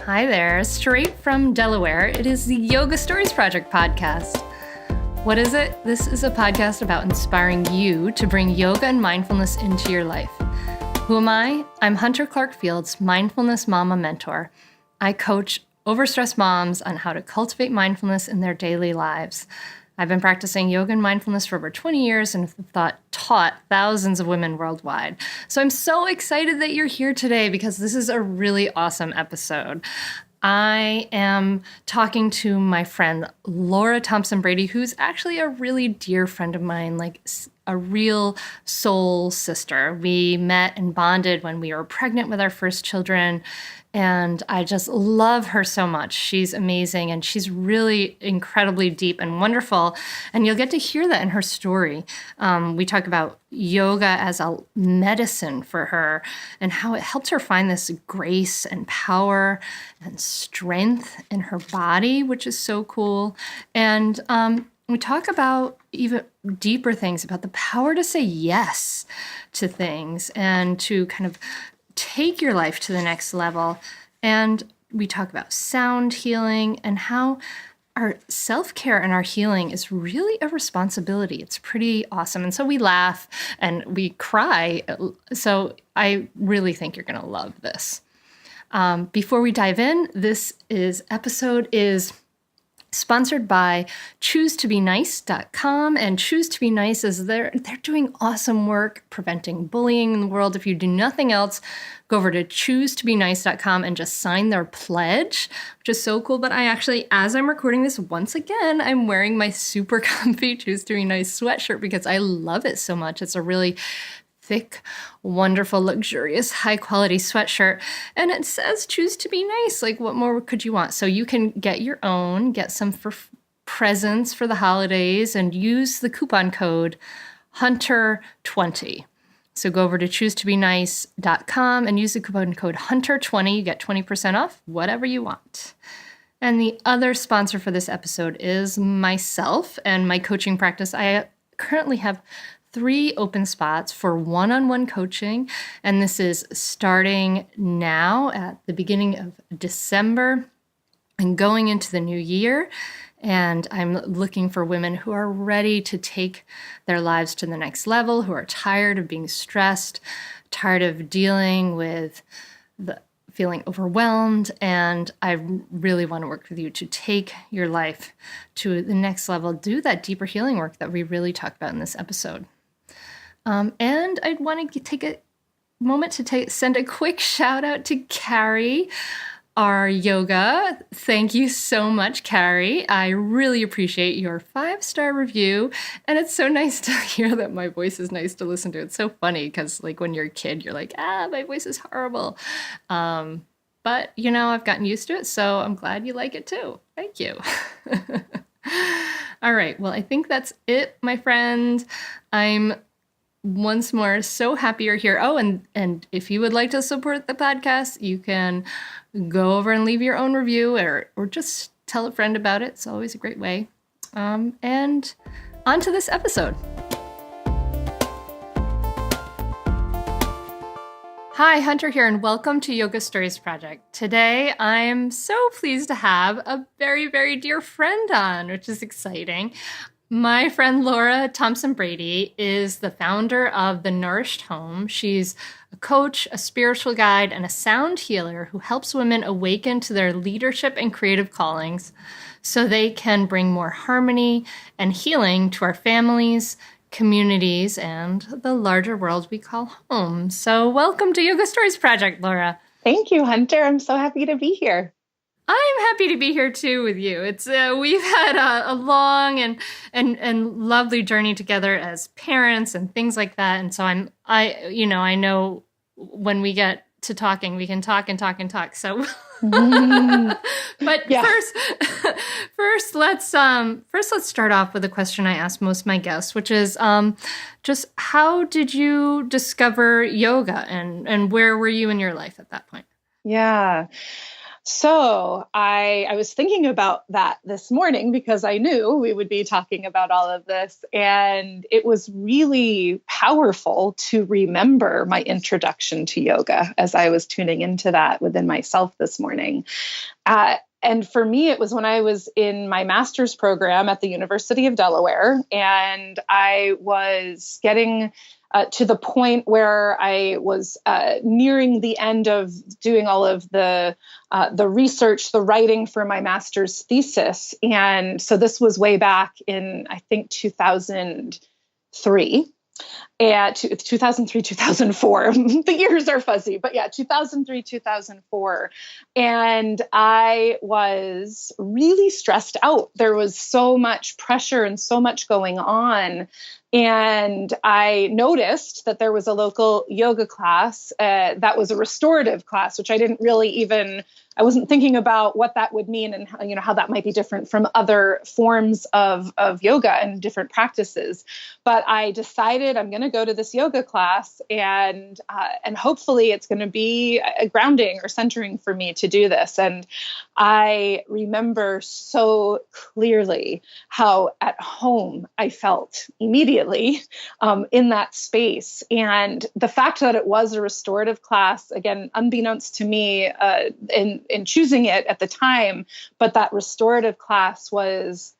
Hi there, straight from Delaware, it is the Yoga Stories Project podcast. What is it? This is a podcast about inspiring you to bring yoga and mindfulness into your life. Who am I? I'm Hunter Clark-Field's Mindfulness Mama Mentor. I coach overstressed moms on how to cultivate mindfulness in their daily lives. I've been practicing yoga and mindfulness for over 20 years and have taught thousands of women worldwide. So I'm so excited that you're here today because this is a really awesome episode. I am talking to my friend Laura Thompson-Brady, who's actually a really dear friend of mine, like a real soul sister. We met and bonded when we were pregnant with our first children. And I just love her so much. She's amazing and she's really incredibly deep and wonderful. And you'll get to hear that in her story. We talk about yoga as a medicine for her and how it helped her find this grace and power and strength in her body, which is so cool. And we talk about even deeper things about the power to say yes to things and to kind of take your life to the next level. And we talk about sound healing and how our self-care and our healing is really a responsibility. It's pretty awesome. And so we laugh and we cry. So I really think you're going to love this. Before we dive in, this episode is sponsored by ChooseToBeNice.com, and Choose to Be Nice is they're doing awesome work preventing bullying in the world. If you do nothing else, go over to ChooseToBeNice.com and just sign their pledge, which is so cool. But I actually, as I'm recording this once again, I'm wearing my super comfy Choose to Be Nice sweatshirt because I love it so much. It's a really thick, wonderful, luxurious, high-quality sweatshirt. And it says, choose to be nice. Like, what more could you want? So you can get your own, get some for presents for the holidays, and use the coupon code HUNTER20. So go over to ChooseToBeNice.com and use the coupon code HUNTER20. You get 20% off whatever you want. And the other sponsor for this episode is myself and my coaching practice. I currently have 3 open spots for one-on-one coaching, and this is starting now at the beginning of December and going into the new year. And I'm looking for women who are ready to take their lives to the next level, who are tired of being stressed, tired of dealing with the feeling overwhelmed, and I really want to work with you to take your life to the next level, do that deeper healing work that we really talk about in this episode. And I'd want to take a moment to send a quick shout out to Carrie, our yoga. Thank you so much, Carrie. I really appreciate your 5-star review. And it's so nice to hear that my voice is nice to listen to. It's so funny because like when you're a kid, you're like, my voice is horrible. But I've gotten used to it. So I'm glad you like it too. Thank you. All right. Well, I think that's it, my friend. I'm once more so happy you're here. Oh, and if you would like to support the podcast, you can go over and leave your own review or just tell a friend about it. It's always a great way. And on to this episode. Hi, Hunter here, and welcome to Yoga Stories Project. Today, I'm so pleased to have a very, very dear friend on, which is exciting. My friend Laura Thompson-Brady is the founder of the Nourished Home. She's a coach, a spiritual guide, and a sound healer who helps women awaken to their leadership and creative callings so they can bring more harmony and healing to our families, communities, and the larger world we call home. So welcome to Yoga Stories Project, Laura. Thank you, Hunter. I'm so happy to be here. I'm happy to be here too with you. It's we've had a long and lovely journey together as parents and things like that. And so I know when we get to talking, we can talk and talk and talk. So, but yeah. First, let's start off with a question I ask most of my guests, which is just how did you discover yoga and where were you in your life at that point? Yeah. So I was thinking about that this morning because I knew we would be talking about all of this. And it was really powerful to remember my introduction to yoga as I was tuning into that within myself this morning. And for me, it was when I was in my master's program at the University of Delaware, and I was getting to the point where I was nearing the end of doing all of the research, the writing for my master's thesis. And so this was way back in, I think, 2003. And 2003, 2004, the years are fuzzy, but yeah, 2003, 2004. And I was really stressed out. There was so much pressure and so much going on. And I noticed that there was a local yoga class that was a restorative class, which I didn't really I wasn't thinking about what that would mean and how that might be different from other forms of yoga and different practices. But I decided I'm going to go to this yoga class, and hopefully it's going to be a grounding or centering for me to do this. And I remember so clearly how at home I felt immediately in that space. And the fact that it was a restorative class, again, unbeknownst to me in choosing it at the time, but that restorative class was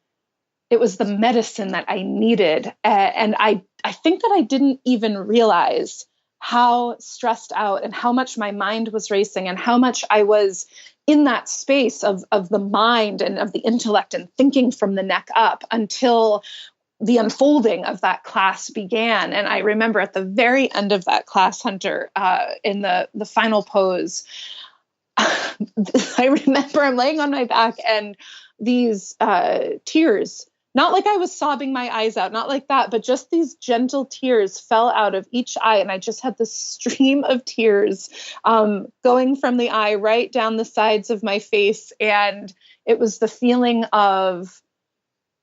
the medicine that I needed. And I think that I didn't even realize how stressed out and how much my mind was racing and how much I was in that space of the mind and of the intellect and thinking from the neck up until the unfolding of that class began. And I remember at the very end of that class, Hunter, in the final pose, I remember I'm laying on my back and these tears, not like I was sobbing my eyes out, not like that, but just these gentle tears fell out of each eye. And I just had this stream of tears going from the eye right down the sides of my face. And it was the feeling of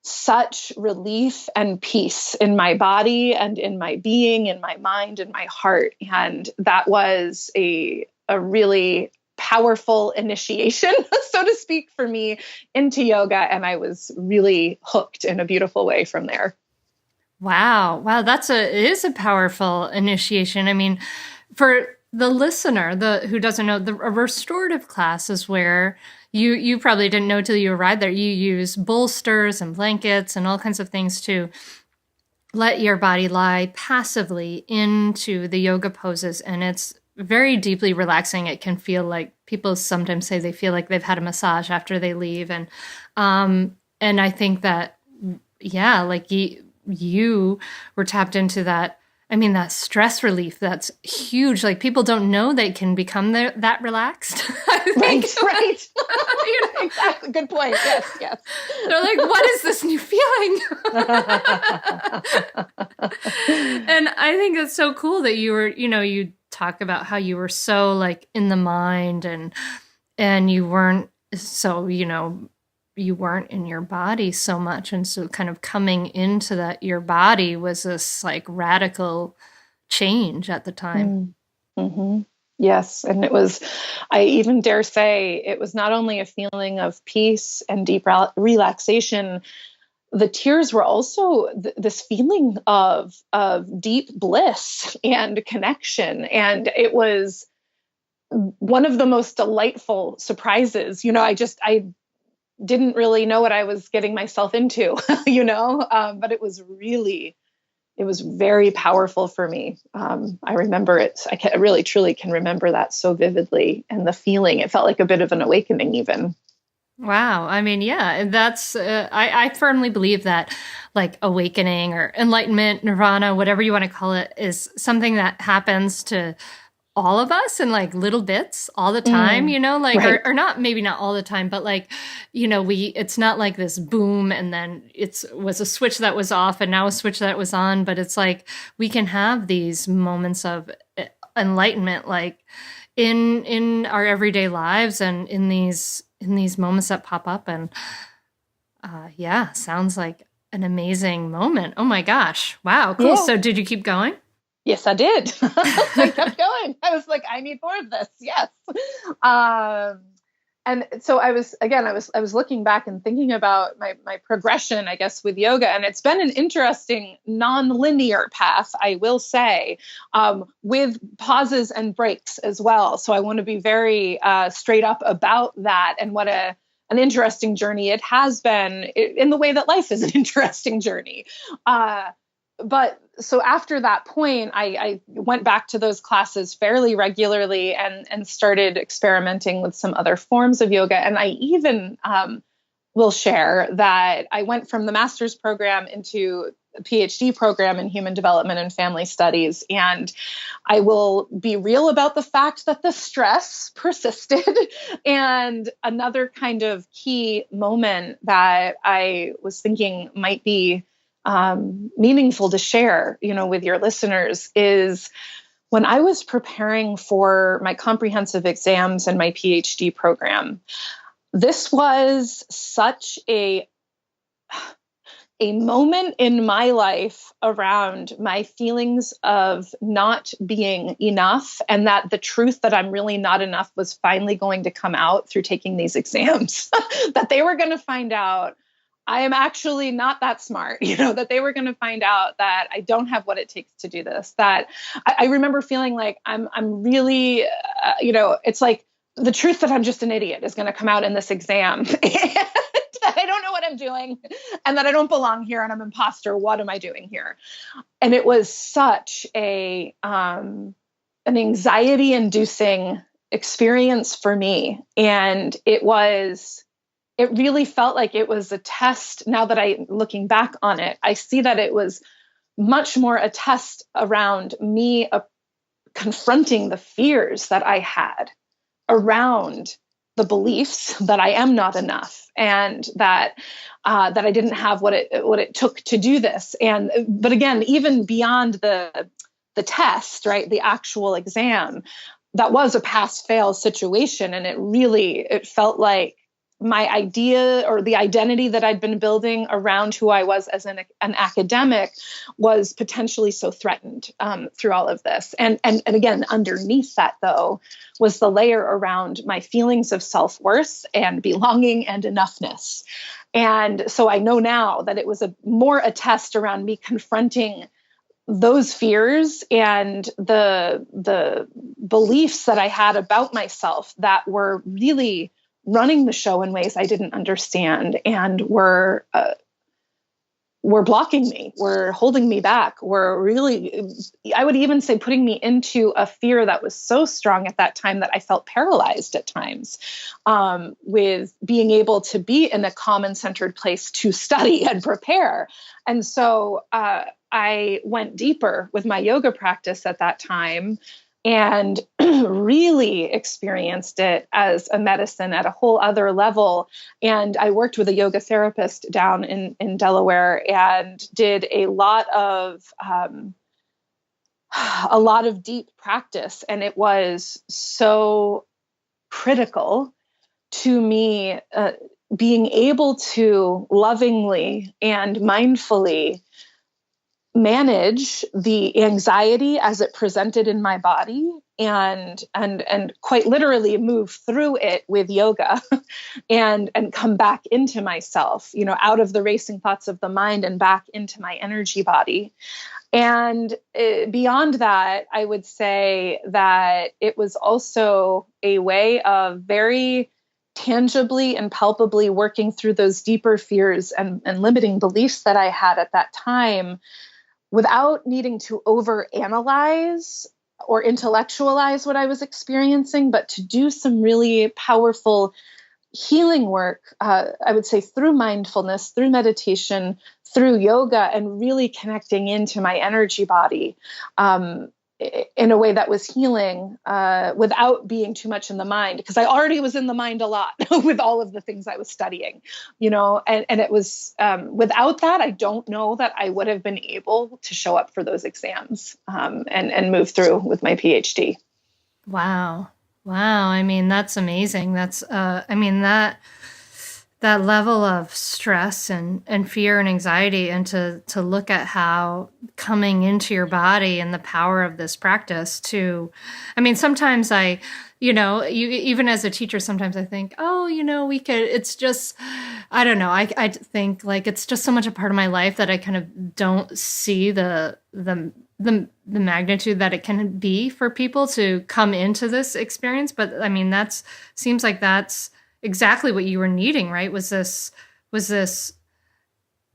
such relief and peace in my body and in my being, in my mind, and my heart. And that was a really powerful initiation, so to speak, for me into yoga. And I was really hooked in a beautiful way from there. Wow. It is a powerful initiation. I mean, for the listener, who doesn't know, a restorative class is where you probably didn't know till you arrived there. You use bolsters and blankets and all kinds of things to let your body lie passively into the yoga poses. And it's very deeply relaxing. It can feel like people sometimes say they feel like they've had a massage after they leave. And I think that, yeah, like you were tapped into that. I mean, that stress relief, that's huge. Like people don't know they can become that relaxed. Right. Exactly. Good point. Yes. They're like, what is this new feeling? And I think it's so cool that you were, you talk about how you were so like in the mind and you weren't so, you weren't in your body so much. And so kind of coming into that, your body was this like radical change at the time. Mm-hmm. Yes. And it was, I even dare say, it was not only a feeling of peace and deep relaxation. The tears were also this feeling of deep bliss and connection. And it was one of the most delightful surprises. I didn't really know what I was getting myself into, but it was very powerful for me. I remember it. I really, truly can remember that so vividly. And the feeling, it felt like a bit of an awakening even. Wow. I mean, yeah, that's, I firmly believe that like awakening or enlightenment, nirvana, whatever you want to call it, is something that happens to all of us in like little bits all the time, right. or not, maybe not all the time, but like, it's not like this boom and then was a switch that was off and now a switch that was on, but it's like, we can have these moments of enlightenment, like in our everyday lives and in these moments that pop up. And sounds like an amazing moment. Oh my gosh. Wow. Cool. Yeah. So did you keep going? Yes, I did. I kept going. I was like, I need more of this. Yes. And so I was looking back and thinking about my progression, I guess, with yoga. And it's been an interesting non-linear path, I will say, with pauses and breaks as well. So I want to be very straight up about that, and what an interesting journey it has been, in the way that life is an interesting journey. But so after that point, I went back to those classes fairly regularly, and started experimenting with some other forms of yoga. And I even will share that I went from the master's program into a PhD program in human development and family studies. And I will be real about the fact that the stress persisted. And another kind of key moment that I was thinking might be meaningful to share, with your listeners, is when I was preparing for my comprehensive exams and my PhD program. This was such a moment in my life around my feelings of not being enough, and that the truth that I'm really not enough was finally going to come out through taking these exams, that they were going to find out I am actually not that smart, that they were going to find out that I don't have what it takes to do this. That I remember feeling like I'm really, it's like the truth that I'm just an idiot is going to come out in this exam, and that I don't know what I'm doing, and that I don't belong here, and I'm an imposter. What am I doing here? And it was such an anxiety-inducing experience for me. And it really felt like it was a test. Now that looking back on it, I see that it was much more a test around me confronting the fears that I had around the beliefs that I am not enough, and that I didn't have what it took to do this. But again, even beyond the test, right, the actual exam, that was a pass-fail situation, and it felt like my idea, or the identity that I'd been building around who I was as an academic, was potentially so threatened through all of this. And again, underneath that, though, was the layer around my feelings of self-worth and belonging and enoughness. And so I know now that it was more a test around me confronting those fears and the beliefs that I had about myself that were really running the show in ways I didn't understand, and were blocking me, were holding me back, were really, I would even say, putting me into a fear that was so strong at that time that I felt paralyzed at times with being able to be in a calm and centered place to study and prepare. And so I went deeper with my yoga practice at that time, and really experienced it as a medicine at a whole other level. And I worked with a yoga therapist down in Delaware, and did a lot of deep practice. And it was so critical to me being able to lovingly and mindfully manage the anxiety as it presented in my body, and quite literally move through it with yoga and come back into myself, out of the racing thoughts of the mind and back into my energy body. And beyond that, I would say that it was also a way of very tangibly and palpably working through those deeper fears and limiting beliefs that I had at that time, without needing to overanalyze or intellectualize what I was experiencing, but to do some really powerful healing work, I would say, through mindfulness, through meditation, through yoga, and really connecting into my energy body in a way that was healing without being too much in the mind, because I already was in the mind a lot with all of the things I was studying, and it was without that, I don't know that I would have been able to show up for those exams and move through with my PhD. Wow. I mean, that's amazing. That's, that level of stress and fear and anxiety, and to look at how coming into your body and the power of this practice sometimes I you even as a teacher, sometimes I think, oh, we could, it's just, I don't know. I think like, it's just so much a part of my life that I kind of don't see the magnitude that it can be for people to come into this experience. But I mean, seems like that's exactly what you were needing, right? Was this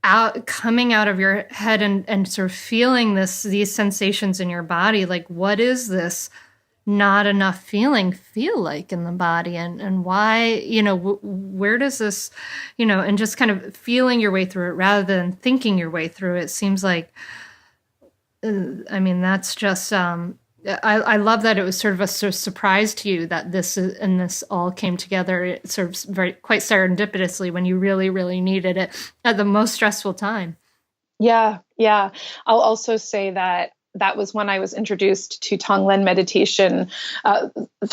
out coming out of your head and sort of feeling these sensations in your body? Like, what is this not enough feeling feel like in the body, and why, where does this, and just kind of feeling your way through it rather than thinking your way through it seems like, I mean, that's just, I love that it was sort of a surprise to you that this all came together. It sort of quite serendipitously when you really, really needed it at the most stressful time. Yeah. Yeah. I'll also say that was when I was introduced to Tonglen meditation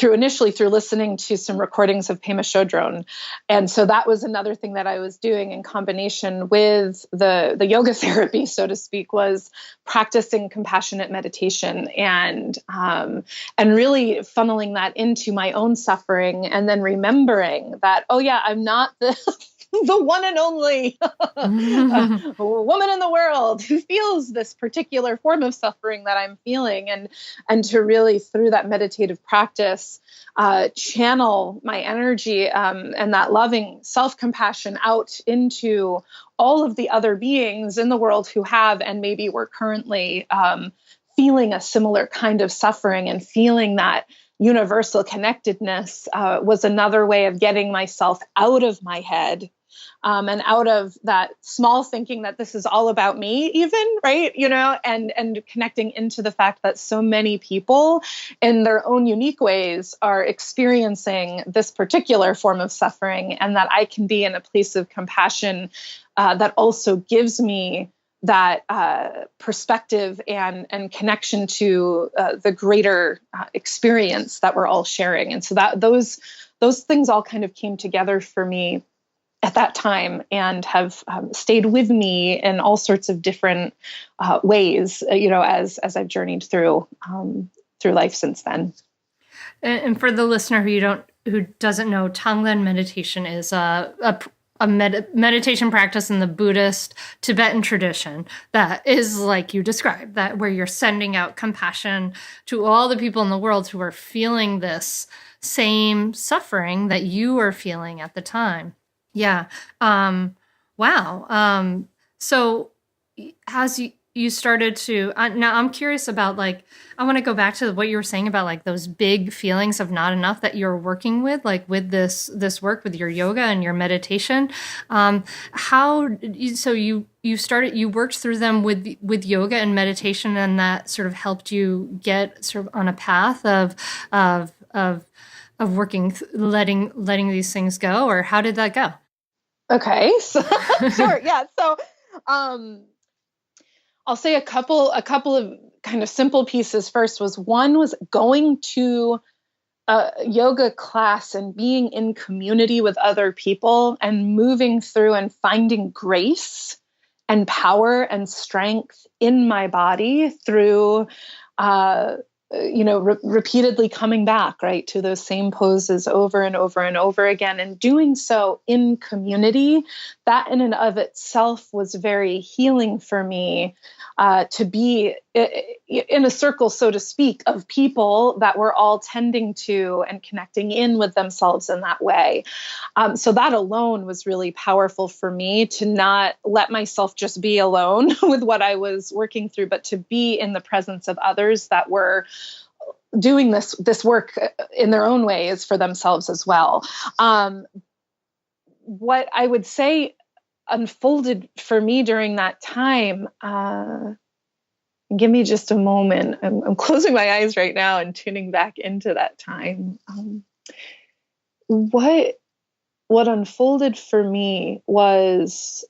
initially through listening to some recordings of Pema Chodron. And so that was another thing that I was doing in combination with the yoga therapy, so to speak, was practicing compassionate meditation and really funneling that into my own suffering, and then remembering that, oh yeah, I'm not the the one and only woman in the world who feels this particular form of suffering that I'm feeling, and to really, through that meditative practice, channel my energy and that loving self-compassion out into all of the other beings in the world who have and maybe were currently feeling a similar kind of suffering, and feeling that universal connectedness was another way of getting myself out of my head. And out of that small thinking that this is all about me, even, right? And connecting into the fact that so many people in their own unique ways are experiencing this particular form of suffering, and that I can be in a place of compassion that also gives me that perspective and connection to the greater experience that we're all sharing. And so that those things all kind of came together for me at that time, and have stayed with me in all sorts of different ways, as I've journeyed through life since then. And for the listener who doesn't know, Tonglen meditation is a meditation practice in the Buddhist Tibetan tradition that is like you described, that where you're sending out compassion to all the people in the world who are feeling this same suffering that you are feeling at the time. Yeah. Wow. So as you started to, now I'm curious about, like, I want to go back to what you were saying about like those big feelings of not enough that you're working with, like with this work with your yoga and your meditation. You worked through them with yoga and meditation, and that sort of helped you get sort of on a path of working, letting these things go, or how did that go? Okay. So, sure. Yeah. So, I'll say a couple of kind of simple pieces. First one was going to a yoga class and being in community with other people and moving through and finding grace and power and strength in my body through, repeatedly coming back, right, to those same poses over and over and over again, and doing so in community. That in and of itself was very healing for me, to be in a circle, so to speak, of people that were all tending to and connecting in with themselves in that way. So that alone was really powerful for me, to not let myself just be alone with what I was working through, but to be in the presence of others that were doing this work in their own ways for themselves as well. What I would say unfolded for me during that time, give me just a moment. I'm closing my eyes right now and tuning back into that time. What unfolded for me was,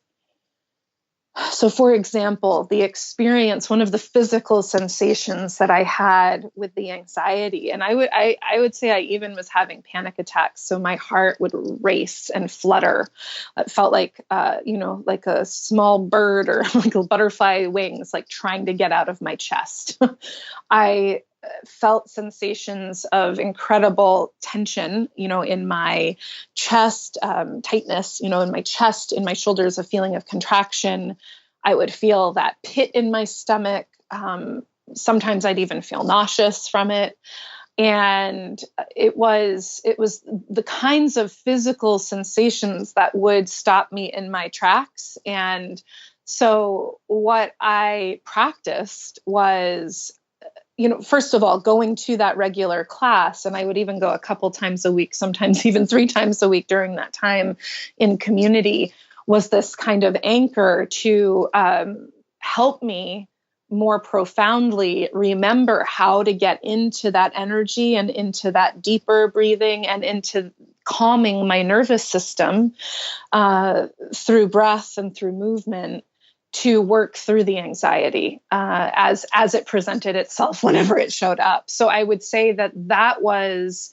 so for example, the experience, one of the physical sensations that I had with the anxiety, and I would say I even was having panic attacks. So my heart would race and flutter. It felt like, like a small bird or like a butterfly wings, like trying to get out of my chest. I felt sensations of incredible tension, in my chest, tightness, in my chest, in my shoulders, a feeling of contraction. I would feel that pit in my stomach. Sometimes I'd even feel nauseous from it. And it was the kinds of physical sensations that would stop me in my tracks. And so what I practiced was, first of all, going to that regular class, and I would even go a couple times a week, sometimes even 3 times a week during that time in community, was this kind of anchor to help me more profoundly remember how to get into that energy and into that deeper breathing and into calming my nervous system through breath and through movement, to work through the anxiety as it presented itself whenever it showed up. So I would say that was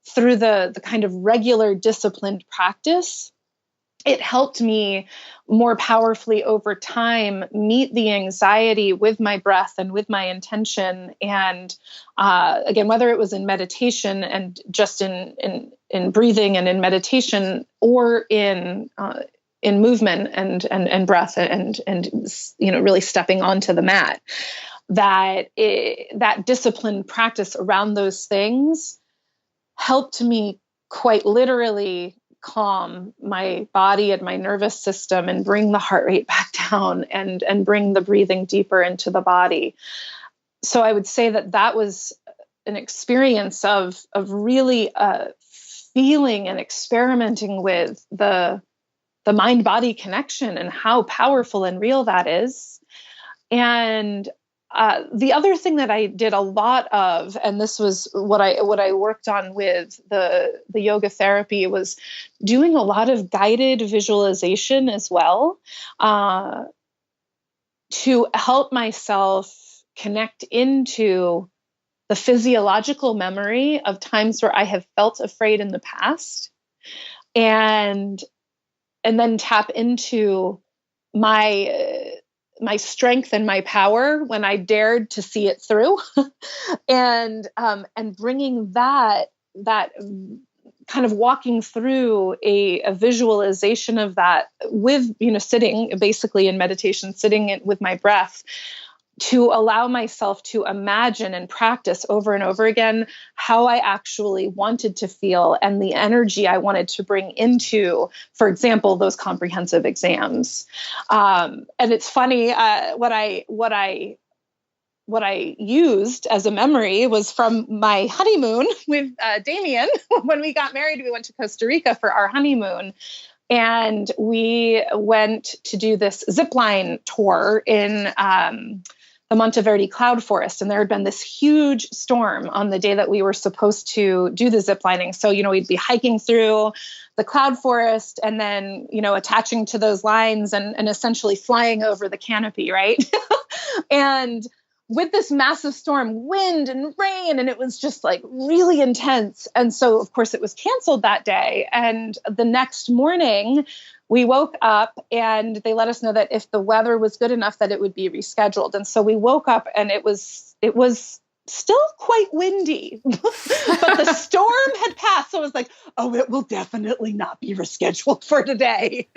through the kind of regular disciplined practice. It helped me more powerfully over time meet the anxiety with my breath and with my intention. And again, whether it was in meditation and just in breathing and in meditation, or in movement and breath and really stepping onto the mat, that disciplined practice around those things helped me quite literally calm my body and my nervous system and bring the heart rate back down and bring the breathing deeper into the body. So I would say that was an experience of really feeling and experimenting with the mind-body connection and how powerful and real that is. And the other thing that I did a lot of, and this was what I worked on with the yoga therapy, was doing a lot of guided visualization as well, to help myself connect into the physiological memory of times where I have felt afraid in the past, and then tap into my strength and my power when I dared to see it through, and bringing that kind of walking through a visualization of that with, sitting basically in meditation, sitting with my breath, to allow myself to imagine and practice over and over again how I actually wanted to feel and the energy I wanted to bring into, for example, those comprehensive exams. And it's funny, what I used as a memory was from my honeymoon with Damien. When we got married, we went to Costa Rica for our honeymoon. And we went to do this zipline tour in the Monteverde cloud forest. And there had been this huge storm on the day that we were supposed to do the ziplining. So, we'd be hiking through the cloud forest and then, attaching to those lines and essentially flying over the canopy, right? And with this massive storm, wind and rain, and it was just like really intense. And so, of course, it was canceled that day. And the next morning, we woke up and they let us know that if the weather was good enough, that it would be rescheduled. And so we woke up and it was still quite windy, but the storm had passed. So I was like, oh, it will definitely not be rescheduled for today,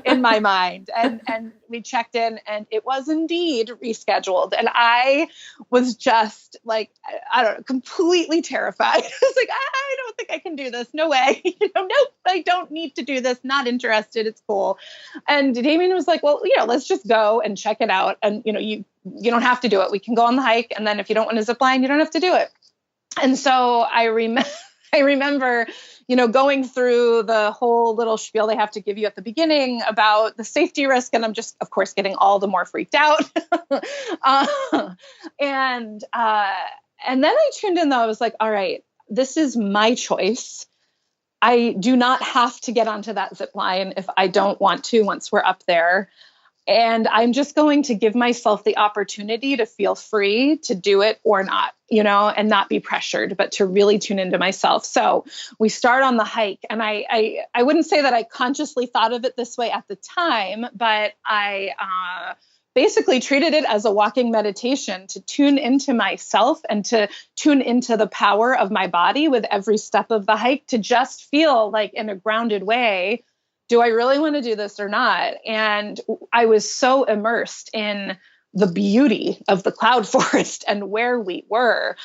in my mind. And we checked in and it was indeed rescheduled. And I was just like, I don't know, completely terrified. I was like, I don't think I can do this. No way. Nope, I don't need to do this. Not interested. It's cool. And Damien was like, well, let's just go and check it out. And, you don't have to do it. We can go on the hike. And then if you don't want to zip line, you don't have to do it. And so I remember, going through the whole little spiel they have to give you at the beginning about the safety risk. And I'm just, of course, getting all the more freaked out. And then I tuned in, though. I was like, all right, this is my choice. I do not have to get onto that zip line if I don't want to once we're up there. And I'm just going to give myself the opportunity to feel free to do it or not, and not be pressured, but to really tune into myself. So we start on the hike, and I wouldn't say that I consciously thought of it this way at the time, but I basically treated it as a walking meditation to tune into myself and to tune into the power of my body with every step of the hike, to just feel like, in a grounded way, do I really want to do this or not? And I was so immersed in the beauty of the cloud forest and where we were,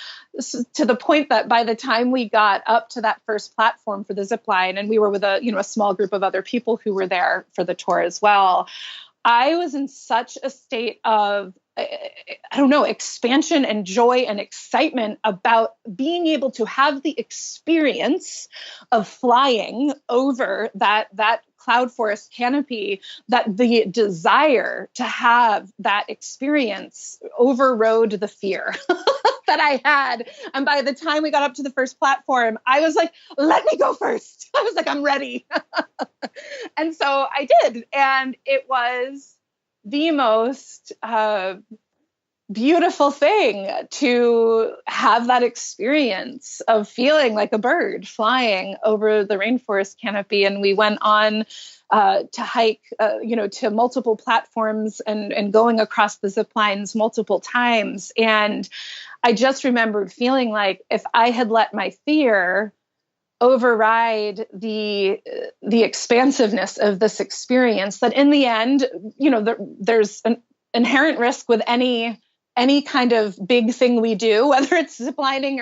to the point that by the time we got up to that first platform for the zip line, and we were with a small group of other people who were there for the tour as well, I was in such a state of, expansion and joy and excitement about being able to have the experience of flying over that cloud forest canopy, that the desire to have that experience overrode the fear that I had. And by the time we got up to the first platform, I was like, let me go first. I was like, I'm ready. And so I did. And it was the most beautiful thing to have that experience of feeling like a bird flying over the rainforest canopy. And we went on to hike, to multiple platforms and going across the zip lines multiple times. And I just remembered feeling like, if I had let my fear override the expansiveness of this experience, that in the end, there's an inherent risk with any kind of big thing we do, whether it's ziplining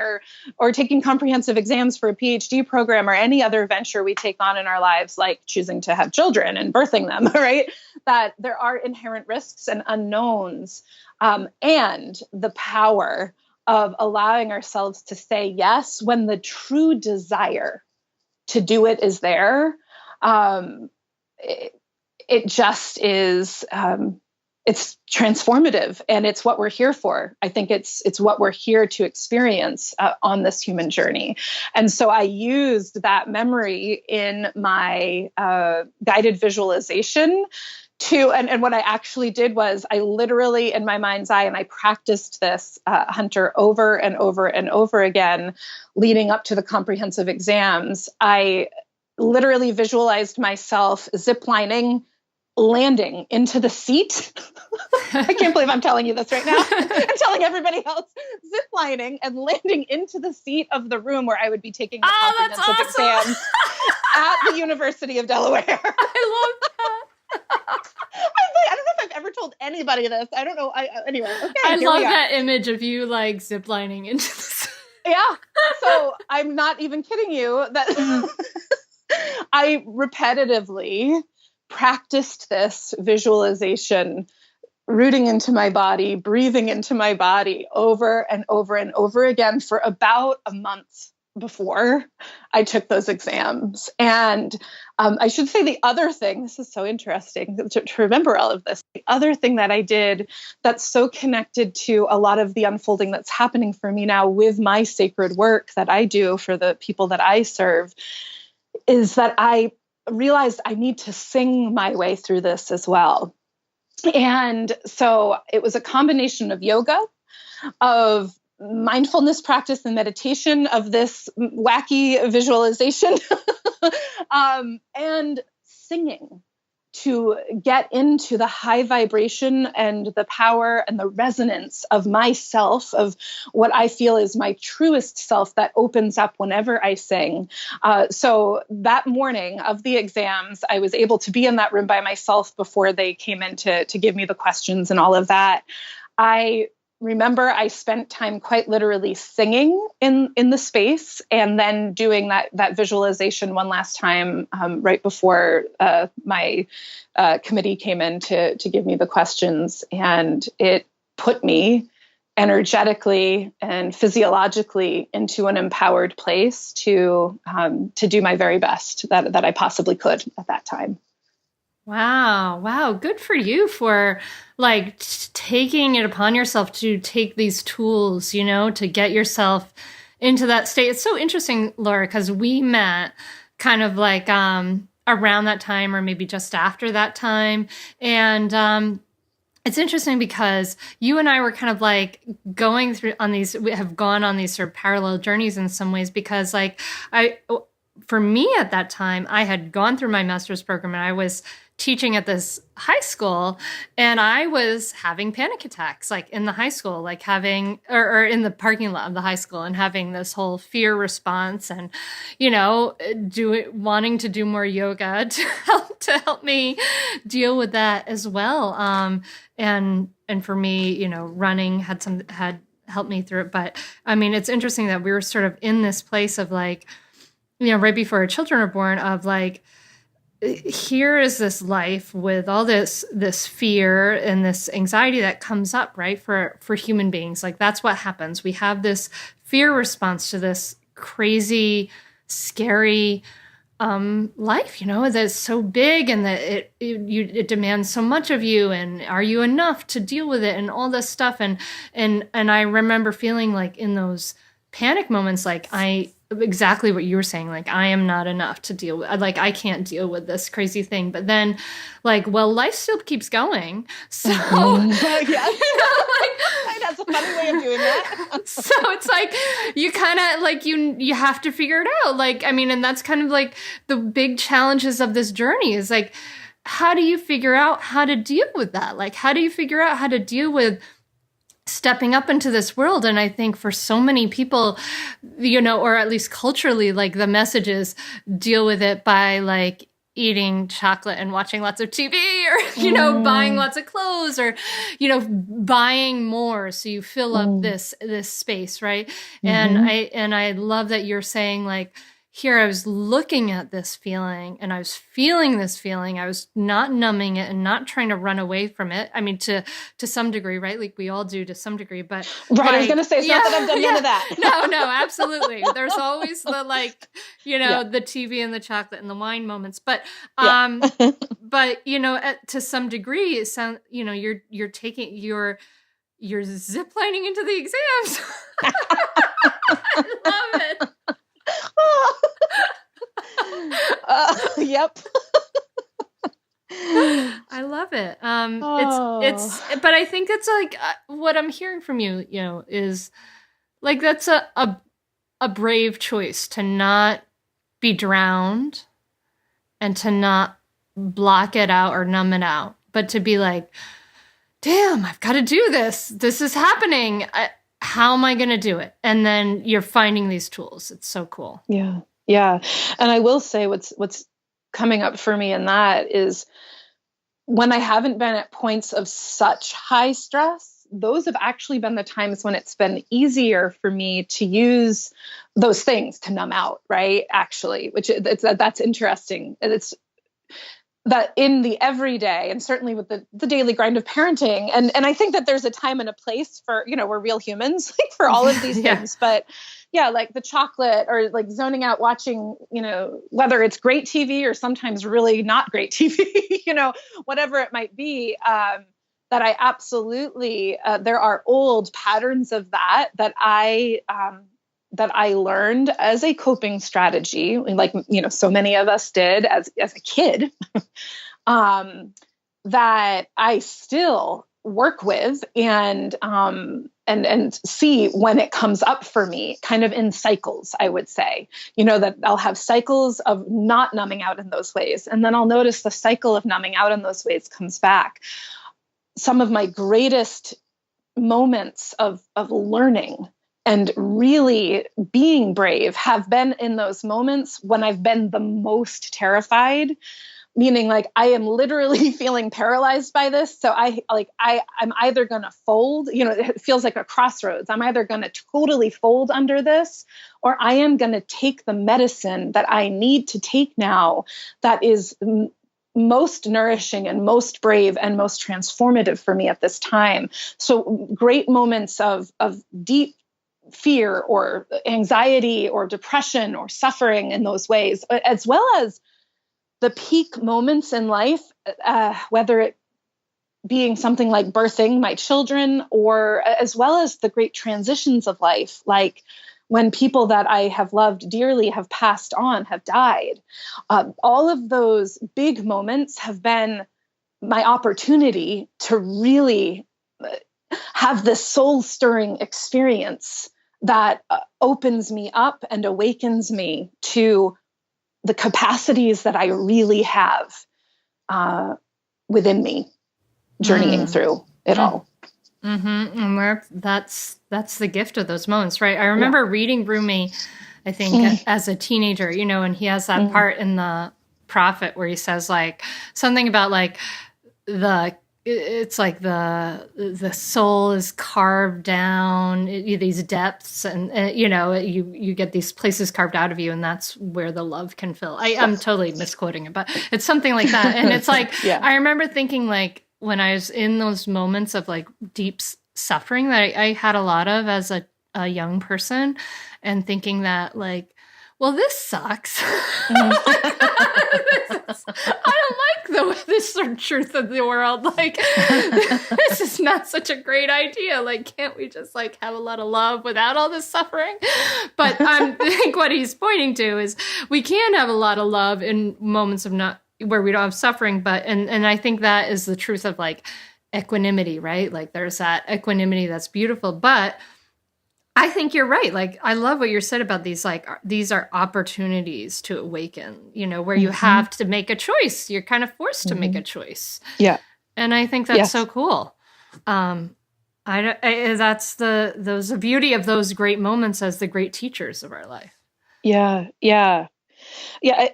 or taking comprehensive exams for a PhD program or any other venture we take on in our lives, like choosing to have children and birthing them, right? That there are inherent risks and unknowns, and the power of allowing ourselves to say yes when the true desire to do it is there. It just is, it's transformative, and it's what we're here for. I think it's what we're here to experience on this human journey. And so I used that memory in my guided visualization and what I actually did was, I literally, in my mind's eye, and I practiced this, Hunter, over and over and over again, leading up to the comprehensive exams. I literally visualized myself ziplining, landing into the seat. I can't believe I'm telling you this right now. I'm telling everybody else. Ziplining and landing into the seat of the room where I would be taking the comprehensive exams at the University of Delaware. I love that. I don't know if I've ever told anybody this. I don't know. Anyway, okay. I love that image of you like ziplining into the Yeah. So I'm not even kidding you that I repetitively practiced this visualization, rooting into my body, breathing into my body over and over and over again for about a month before I took those exams. And I should say the other thing, this is so interesting to remember all of this. The other thing that I did that's so connected to a lot of the unfolding that's happening for me now with my sacred work that I do for the people that I serve, is that I realized I need to sing my way through this as well. And so it was a combination of yoga, of mindfulness practice and meditation, of this wacky visualization, and singing, to get into the high vibration and the power and the resonance of myself, of what I feel is my truest self that opens up whenever I sing. So that morning of the exams, I was able to be in that room by myself before they came in to give me the questions and all of that. I remember I spent time quite literally singing in the space, and then doing that visualization one last time right before my committee came in to give me the questions. And it put me energetically and physiologically into an empowered place to do my very best that I possibly could at that time. Wow. Good for you for like taking it upon yourself to take these tools, to get yourself into that state. It's so interesting, Laura, because we met kind of like around that time, or maybe just after that time. And it's interesting because you and I were kind of like going through we have gone on these sort of parallel journeys in some ways, because like for me at that time, I had gone through my master's program and I was teaching at this high school, and I was having panic attacks, like in the high school, like having, or in the parking lot of the high school, and having this whole fear response, and, wanting to do more yoga to help me deal with that as well. And for me, running had helped me through it. But I mean, it's interesting that we were sort of in this place of like, right before our children are born, of like, here is this life with all this fear and this anxiety that comes up, right? For human beings. Like, that's what happens. We have this fear response to this crazy, scary life, that's so big, and that it demands so much of you, and are you enough to deal with it, and all this stuff. And I remember feeling like in those panic moments, like exactly what you were saying, like, I am not enough to deal with, like, I can't deal with this crazy thing. But then, like, well, life still keeps going. So, that's a funny way of doing that. So it's like, you kind of like, you have to figure it out. Like, I mean, and that's kind of like the big challenges of this journey is like, how do you figure out how to deal with that? Like, how do you figure out how to deal with stepping up into this world? And I think for so many people, or at least culturally, like, the message is deal with it by like eating chocolate and watching lots of TV, or, buying lots of clothes, or, buying more. So you fill up this space. Right. Mm-hmm. And I love that you're saying, like, here I was looking at this feeling, and I was feeling this feeling. I was not numbing it and not trying to run away from it. I mean, to some degree, right? Like, we all do to some degree, but right. I was going to say, it's not that I've done none of that. No, absolutely. There's always the, like, the TV and the chocolate and the wine moments, but, but, to some degree, it sounds, you're taking, you're ziplining into the exams. I love it. Yep. I love it. It's, but I think it's like what I'm hearing from you, is like, that's a brave choice to not be drowned and to not block it out or numb it out, but to be like, damn, I've got to do this. This is happening. How am I going to do it? And then you're finding these tools. It's so cool. Yeah. Yeah. And I will say what's coming up for me in that is when I haven't been at points of such high stress, those have actually been the times when it's been easier for me to use those things to numb out, right? Actually, that's interesting. It's that in the everyday, and certainly with the daily grind of parenting. And I think that there's a time and a place for, we're real humans, like, for all of these things, but yeah, like the chocolate, or like zoning out, watching, whether it's great TV or sometimes really not great TV, whatever it might be, that I absolutely, there are old patterns of that I learned as a coping strategy, like, so many of us did as a kid, that I still work with and see when it comes up for me, kind of in cycles, I would say, that I'll have cycles of not numbing out in those ways. And then I'll notice the cycle of numbing out in those ways comes back. Some of my greatest moments of learning and really being brave have been in those moments when I've been the most terrified, meaning like I am literally feeling paralyzed by this. So I'm either going to fold, it feels like a crossroads. I'm either going to totally fold under this, or I am going to take the medicine that I need to take now that is most nourishing and most brave and most transformative for me at this time. So great moments of deep fear or anxiety or depression or suffering in those ways, as well as the peak moments in life, whether it being something like birthing my children, or as well as the great transitions of life, like when people that I have loved dearly have passed on, have died. All of those big moments have been my opportunity to really have this soul-stirring experience that opens me up and awakens me to the capacities that I really have. within me, journeying through it all. Mm-hmm. And that's the gift of those moments, right? I remember reading Rumi, I think, as a teenager, and he has that part in the Prophet where he says like something about like it's like the soul is carved down these depths, and you get these places carved out of you, and that's where the love can fill. I'm totally misquoting it, but it's something like that. And it's like I remember thinking like when I was in those moments of like deep suffering that I had a lot of as a young person, and thinking that like, well, this sucks. I don't like this sort of truth of the world. Like, this is not such a great idea. Like, can't we just like have a lot of love without all this suffering? But I think what he's pointing to is we can have a lot of love in moments of where we don't have suffering. But and I think that is the truth of like equanimity, right? Like there's that equanimity that's beautiful, but I think you're right. Like, I love what you said about these, like, these are opportunities to awaken, where you have to make a choice. You're kind of forced to make a choice. Yeah. And I think that's so cool. That's the beauty of those great moments as the great teachers of our life. Yeah. Yeah. Yeah.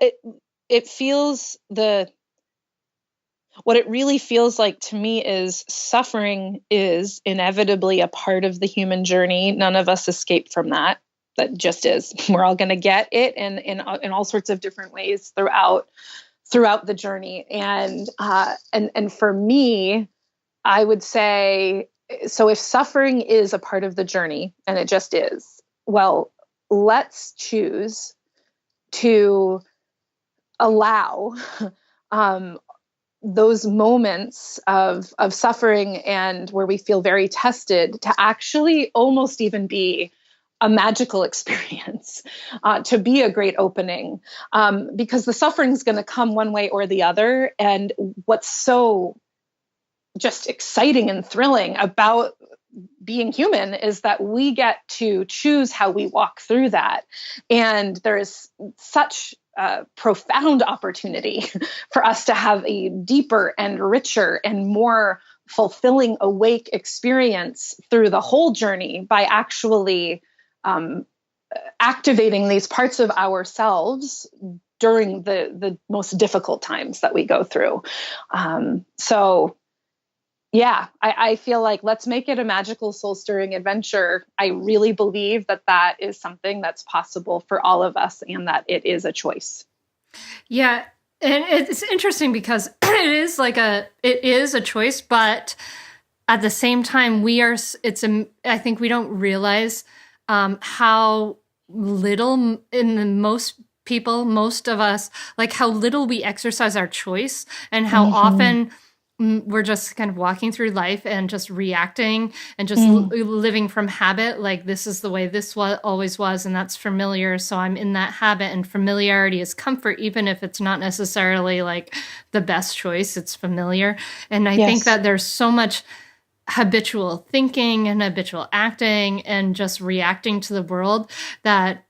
It feels what it really feels like to me is suffering is inevitably a part of the human journey. None of us escape from that. That just is. We're all going to get it in all sorts of different ways throughout the journey. And for me, I would say, so if suffering is a part of the journey, and it just is, well, let's choose to allow those moments of suffering and where we feel very tested to actually almost even be a magical experience, to be a great opening, because the suffering is going to come one way or the other. And what's so just exciting and thrilling about being human is that we get to choose how we walk through that. And there is such profound opportunity for us to have a deeper and richer and more fulfilling awake experience through the whole journey by actually activating these parts of ourselves during the most difficult times that we go through. So yeah, I feel like let's make it a magical, soul-stirring adventure. I really believe that is something that's possible for all of us, and that it is a choice. Yeah, and it's interesting because it is a choice, but at the same time, I think we don't realize how little most of us, like how little we exercise our choice, and how often we're just kind of walking through life and just reacting and just living from habit. Like, this is the way this always was, and that's familiar. So I'm in that habit, and familiarity is comfort, even if it's not necessarily like the best choice. It's familiar. And I think that there's so much habitual thinking and habitual acting and just reacting to the world that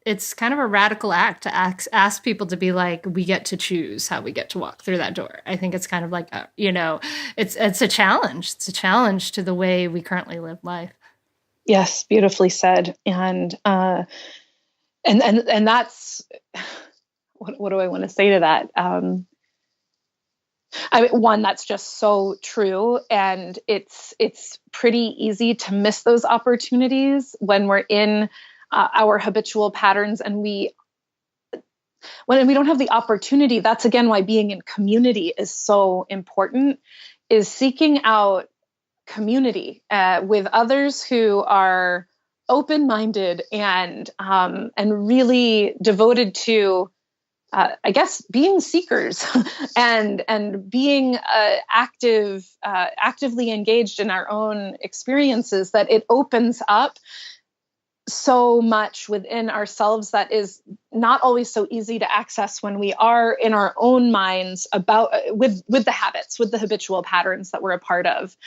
it's kind of a radical act to ask people to be like, we get to choose how we get to walk through that door. I think it's kind of like, it's a challenge. It's a challenge to the way we currently live life. Yes, beautifully said. And that's, what do I want to say to that? One, that's just so true. And it's pretty easy to miss those opportunities when we're in our habitual patterns, and when we don't have the opportunity. That's again why being in community is so important, is seeking out community with others who are open-minded and really devoted to I guess being seekers and being actively engaged in our own experiences, that it opens up so much within ourselves that is not always so easy to access when we are in our own minds about with the habits, with the habitual patterns that we're a part of.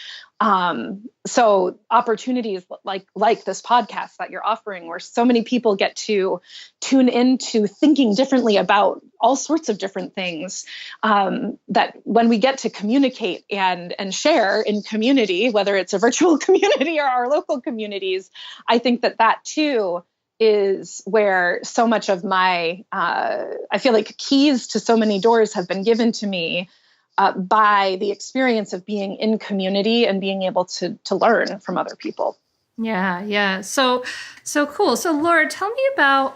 So opportunities like this podcast that you're offering, where so many people get to tune into thinking differently about all sorts of different things, that when we get to communicate and share in community, whether it's a virtual community or our local communities, I think that too is where so much of my, I feel like keys to so many doors have been given to me by the experience of being in community and being able to learn from other people. Yeah, yeah. So cool. So Laura, tell me about.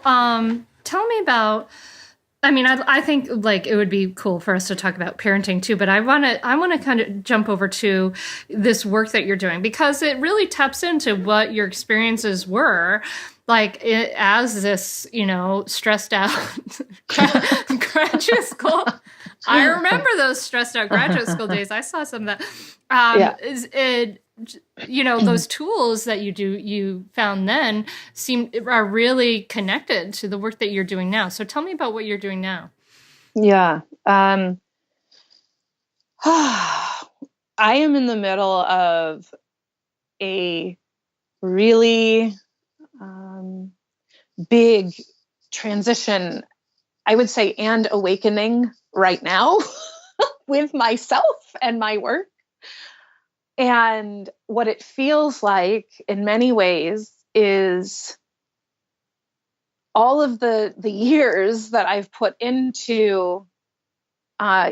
I mean, I think like it would be cool for us to talk about parenting too, but I want to kind of jump over to this work that you're doing, because it really taps into what your experiences were like as this, stressed out graduate school. I remember those stressed out graduate school days. I saw some of that. Those tools that you found then are really connected to the work that you're doing now. So tell me about what you're doing now. Yeah. I am in the middle of a really big transition, I would say, and awakening right now with myself and my work. And what it feels like in many ways is all of the years that I've put into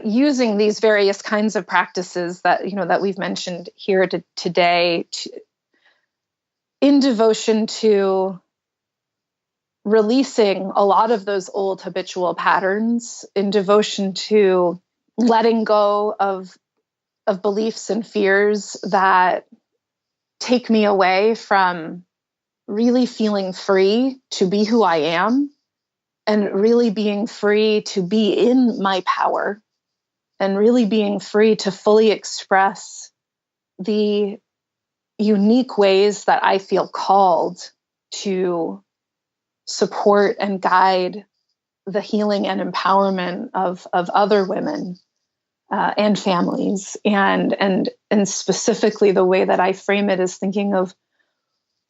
using these various kinds of practices that we've mentioned here today, in devotion to releasing a lot of those old habitual patterns, in devotion to letting go of beliefs and fears that take me away from really feeling free to be who I am, and really being free to be in my power, and really being free to fully express the unique ways that I feel called to support and guide the healing and empowerment of other women and families. And specifically, the way that I frame it is thinking of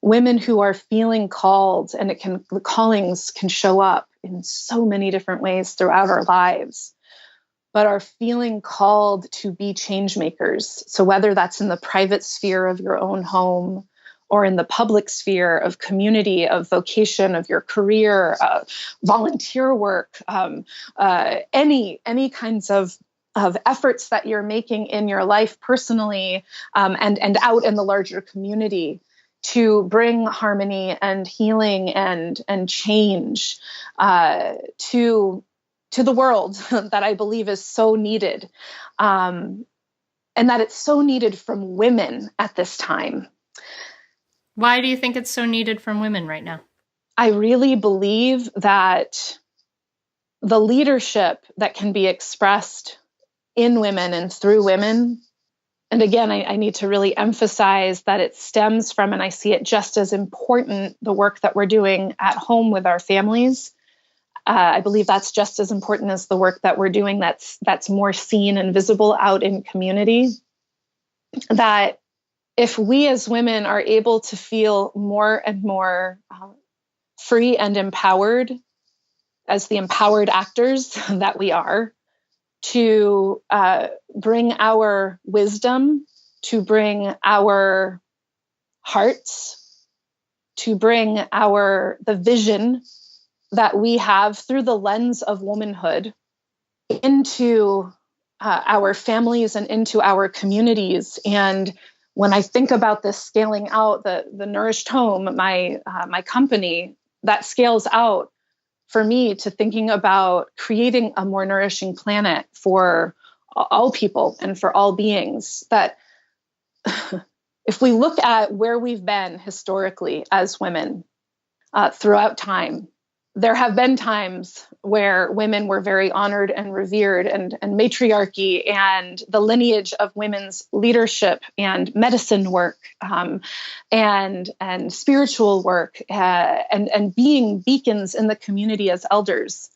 women who are feeling called, and the callings can show up in so many different ways throughout our lives, but are feeling called to be change makers. So whether that's in the private sphere of your own home, or in the public sphere of community, of vocation, of your career, volunteer work, any kinds of efforts that you're making in your life personally, and out in the larger community, to bring harmony and healing and change to the world that I believe is so needed, and that it's so needed from women at this time. Why do you think it's so needed from women right now? I really believe that the leadership that can be expressed in women and through women, and again, I need to really emphasize that it stems from, and I see it just as important, the work that we're doing at home with our families. I believe that's just as important as the work that we're doing that's more seen and visible out in community. That if we as women are able to feel more and more free and empowered, as the empowered actors that we are, to bring our wisdom, to bring our hearts, to bring the vision that we have through the lens of womanhood into our families and into our communities. And when I think about this scaling out, the Nourished Home, my company, that scales out for me to thinking about creating a more nourishing planet for all people and for all beings. That if we look at where we've been historically as women throughout time, there have been times where women were very honored and revered, and matriarchy and the lineage of women's leadership and medicine work, and spiritual work, and being beacons in the community as elders.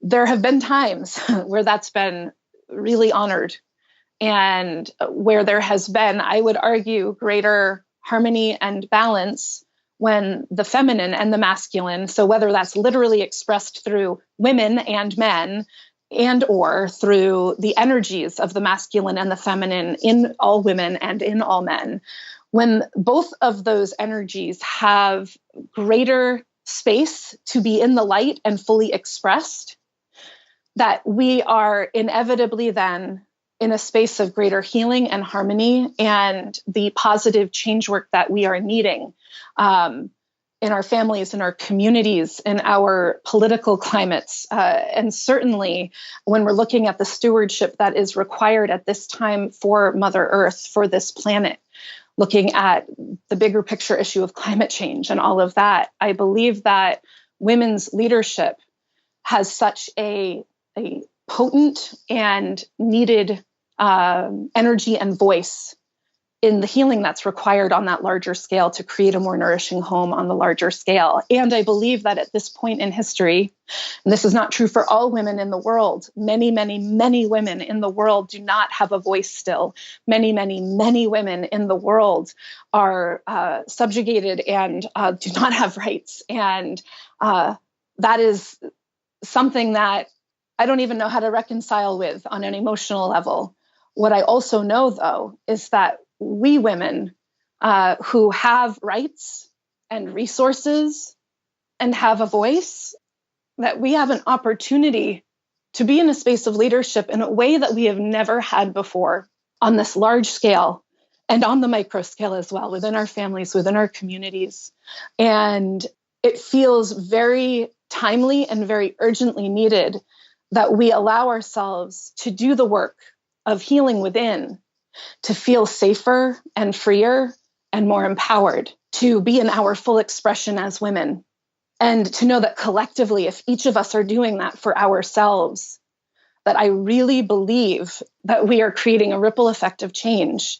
There have been times where that's been really honored and where there has been, I would argue, greater harmony and balance when the feminine and the masculine, so whether that's literally expressed through women and men, and or through the energies of the masculine and the feminine in all women and in all men, when both of those energies have greater space to be in the light and fully expressed, that we are inevitably then in a space of greater healing and harmony and the positive change work that we are needing in our families, in our communities, in our political climates. And certainly when we're looking at the stewardship that is required at this time for Mother Earth, for this planet, looking at the bigger picture issue of climate change and all of that, I believe that women's leadership has such a potent and needed energy and voice in the healing that's required on that larger scale to create a more nourishing home on the larger scale. And I believe that at this point in history, and this is not true for all women in the world, many, many, many women in the world do not have a voice still. Many, many, many women in the world are subjugated and do not have rights. And that is something that I don't even know how to reconcile with on an emotional level. What I also know, though, is that we women who have rights and resources and have a voice, that we have an opportunity to be in a space of leadership in a way that we have never had before on this large scale and on the micro scale as well, within our families, within our communities. And it feels very timely and very urgently needed that we allow ourselves to do the work of healing within, to feel safer and freer and more empowered, to be in our full expression as women, and to know that collectively, if each of us are doing that for ourselves, that I really believe that we are creating a ripple effect of change.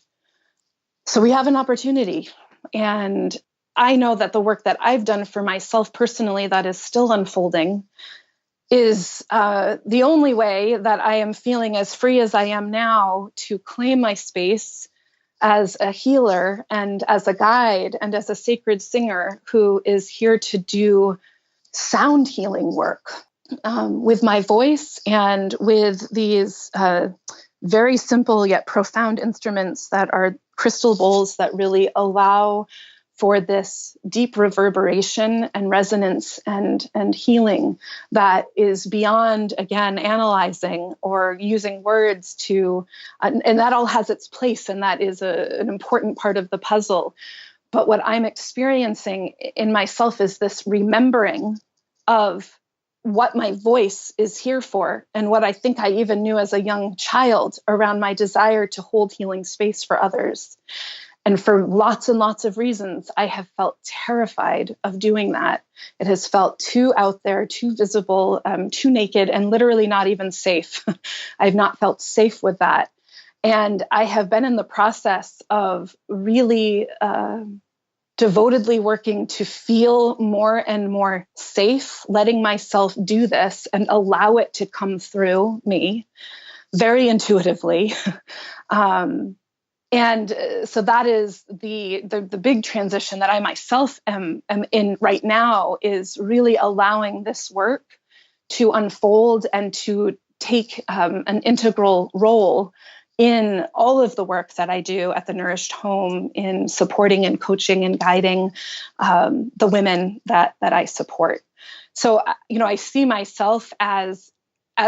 So we have an opportunity. And I know that the work that I've done for myself personally that is still unfolding is the only way that I am feeling as free as I am now to claim my space as a healer and as a guide and as a sacred singer who is here to do sound healing work with my voice and with these very simple yet profound instruments that are crystal bowls that really allow for this deep reverberation and resonance and healing that is beyond, again, analyzing or using words to, and that all has its place, and that is an important part of the puzzle. But what I'm experiencing in myself is this remembering of what my voice is here for, and what I think I even knew as a young child around my desire to hold healing space for others. And for lots and lots of reasons, I have felt terrified of doing that. It has felt too out there, too visible, too naked, and literally not even safe. I've not felt safe with that. And I have been in the process of really devotedly working to feel more and more safe, letting myself do this and allow it to come through me very intuitively. And so that is the big transition that I myself am in right now, is really allowing this work to unfold and to take an integral role in all of the work that I do at the Nourished Home, in supporting and coaching and guiding the women that I support. So, I see myself as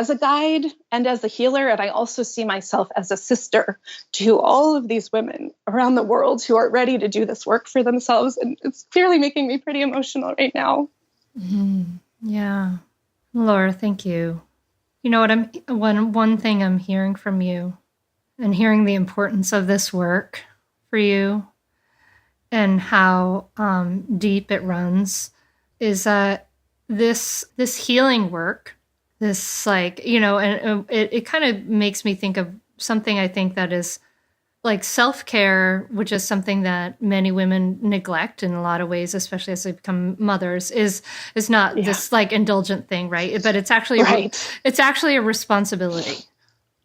a guide and as a healer, and I also see myself as a sister to all of these women around the world who are ready to do this work for themselves. And it's clearly making me pretty emotional right now. Mm-hmm. Yeah. Laura, thank you. You know what, one thing I'm hearing from you, and hearing the importance of this work for you and how deep it runs, is that this healing work, this and it kind of makes me think of something I think that is like self-care, which is something that many women neglect in a lot of ways, especially as they become mothers, is not this like indulgent thing, right? But it's actually right. It's actually a responsibility.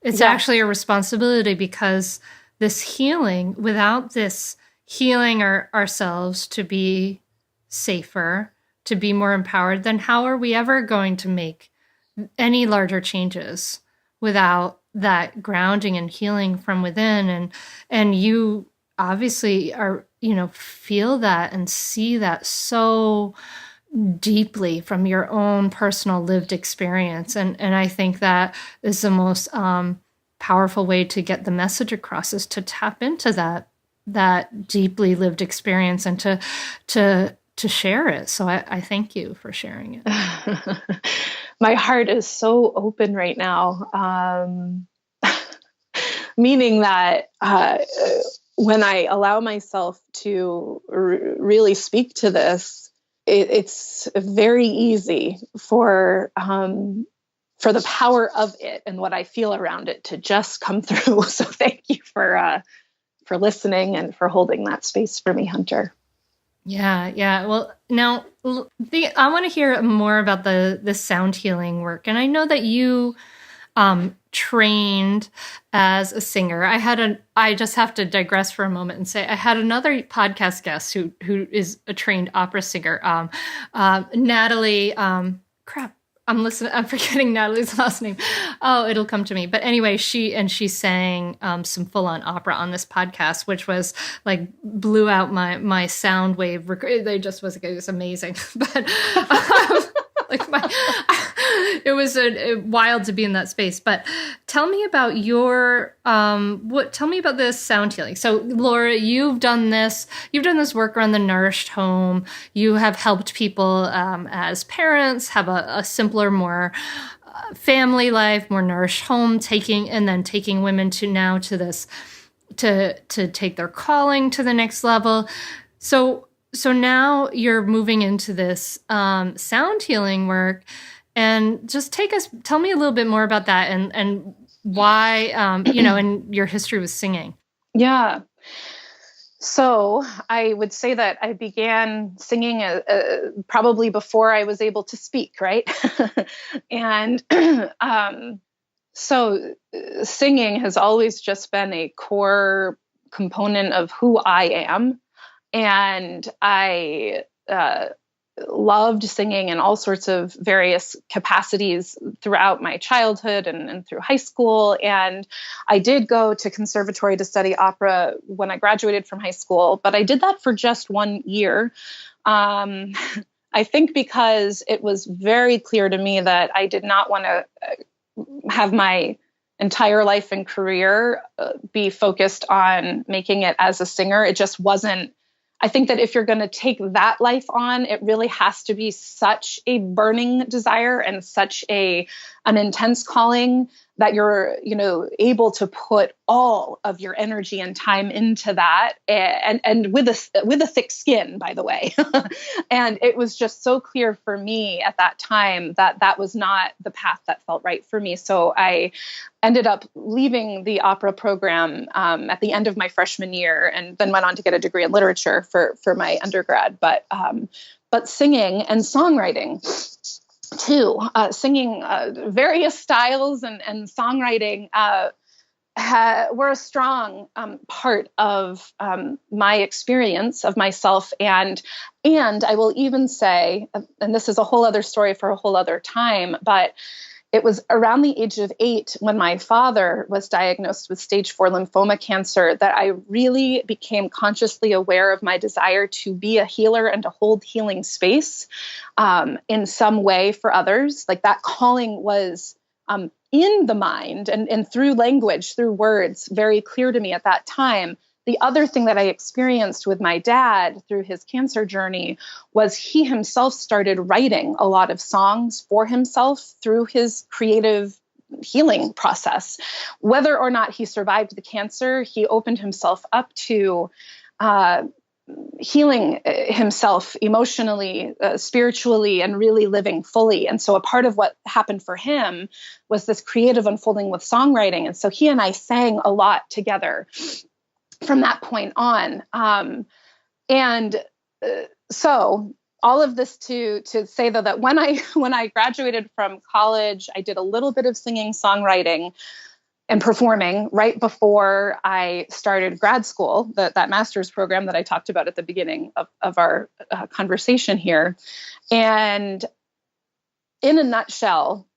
It's Yes. actually a responsibility, because this healing, without this healing ourselves to be safer, to be more empowered, then how are we ever going to make any larger changes without that grounding and healing from within? And you obviously are, feel that and see that so deeply from your own personal lived experience. And I think that is the most powerful way to get the message across, is to tap into that deeply lived experience and to share it. So I thank you for sharing it. My heart is so open right now. Meaning that when I allow myself to really speak to this, it's very easy for the power of it and what I feel around it to just come through. So thank you for listening and for holding that space for me, Hunter. Yeah. Well, now I want to hear more about the sound healing work. And I know that you trained as a singer. I just have to digress for a moment and say I had another podcast guest who is a trained opera singer, Natalie. I'm forgetting Natalie's last name. Oh, it'll come to me. But anyway, she sang some full-on opera on this podcast, which was like blew out my sound wave. It was amazing. But it was wild to be in that space. But tell me about tell me about this sound healing. So Laura, you've done this work around the Nourished Home. You have helped people as parents have a simpler, more family life, more nourished home, taking women to this, to take their calling to the next level. So now you're moving into this sound healing work, and just tell me a little bit more about that and why, and your history with singing. Yeah. So I would say that I began singing probably before I was able to speak, right? And so singing has always just been a core component of who I am. And I loved singing in all sorts of various capacities throughout my childhood and through high school. And I did go to conservatory to study opera when I graduated from high school, but I did that for just 1 year. I think because it was very clear to me that I did not want to have my entire life and career be focused on making it as a singer. It just wasn't. I think that if you're going to take that life on, it really has to be such a burning desire and such an intense calling that you're, able to put all of your energy and time into that, and with a thick skin, by the way. And it was just so clear for me at that time that that was not the path that felt right for me. So I ended up leaving the opera program at the end of my freshman year, and then went on to get a degree in literature for my undergrad. But singing and songwriting too, singing various styles and songwriting were a strong part of my experience of myself. And I will even say, and this is a whole other story for a whole other time, but it was around the age of 8 when my father was diagnosed with stage 4 lymphoma cancer that I really became consciously aware of my desire to be a healer and to hold healing space in some way for others. Like that calling was in the mind and through language, through words, very clear to me at that time. The other thing that I experienced with my dad through his cancer journey was he himself started writing a lot of songs for himself through his creative healing process. Whether or not he survived the cancer, he opened himself up to healing himself emotionally, spiritually, and really living fully. And so a part of what happened for him was this creative unfolding with songwriting. And so he and I sang a lot together from that point on. So all of this to say, though, that when I graduated from college, I did a little bit of singing, songwriting. and performing right before I started grad school, that master's program that I talked about at the beginning of our conversation here. And in a nutshell,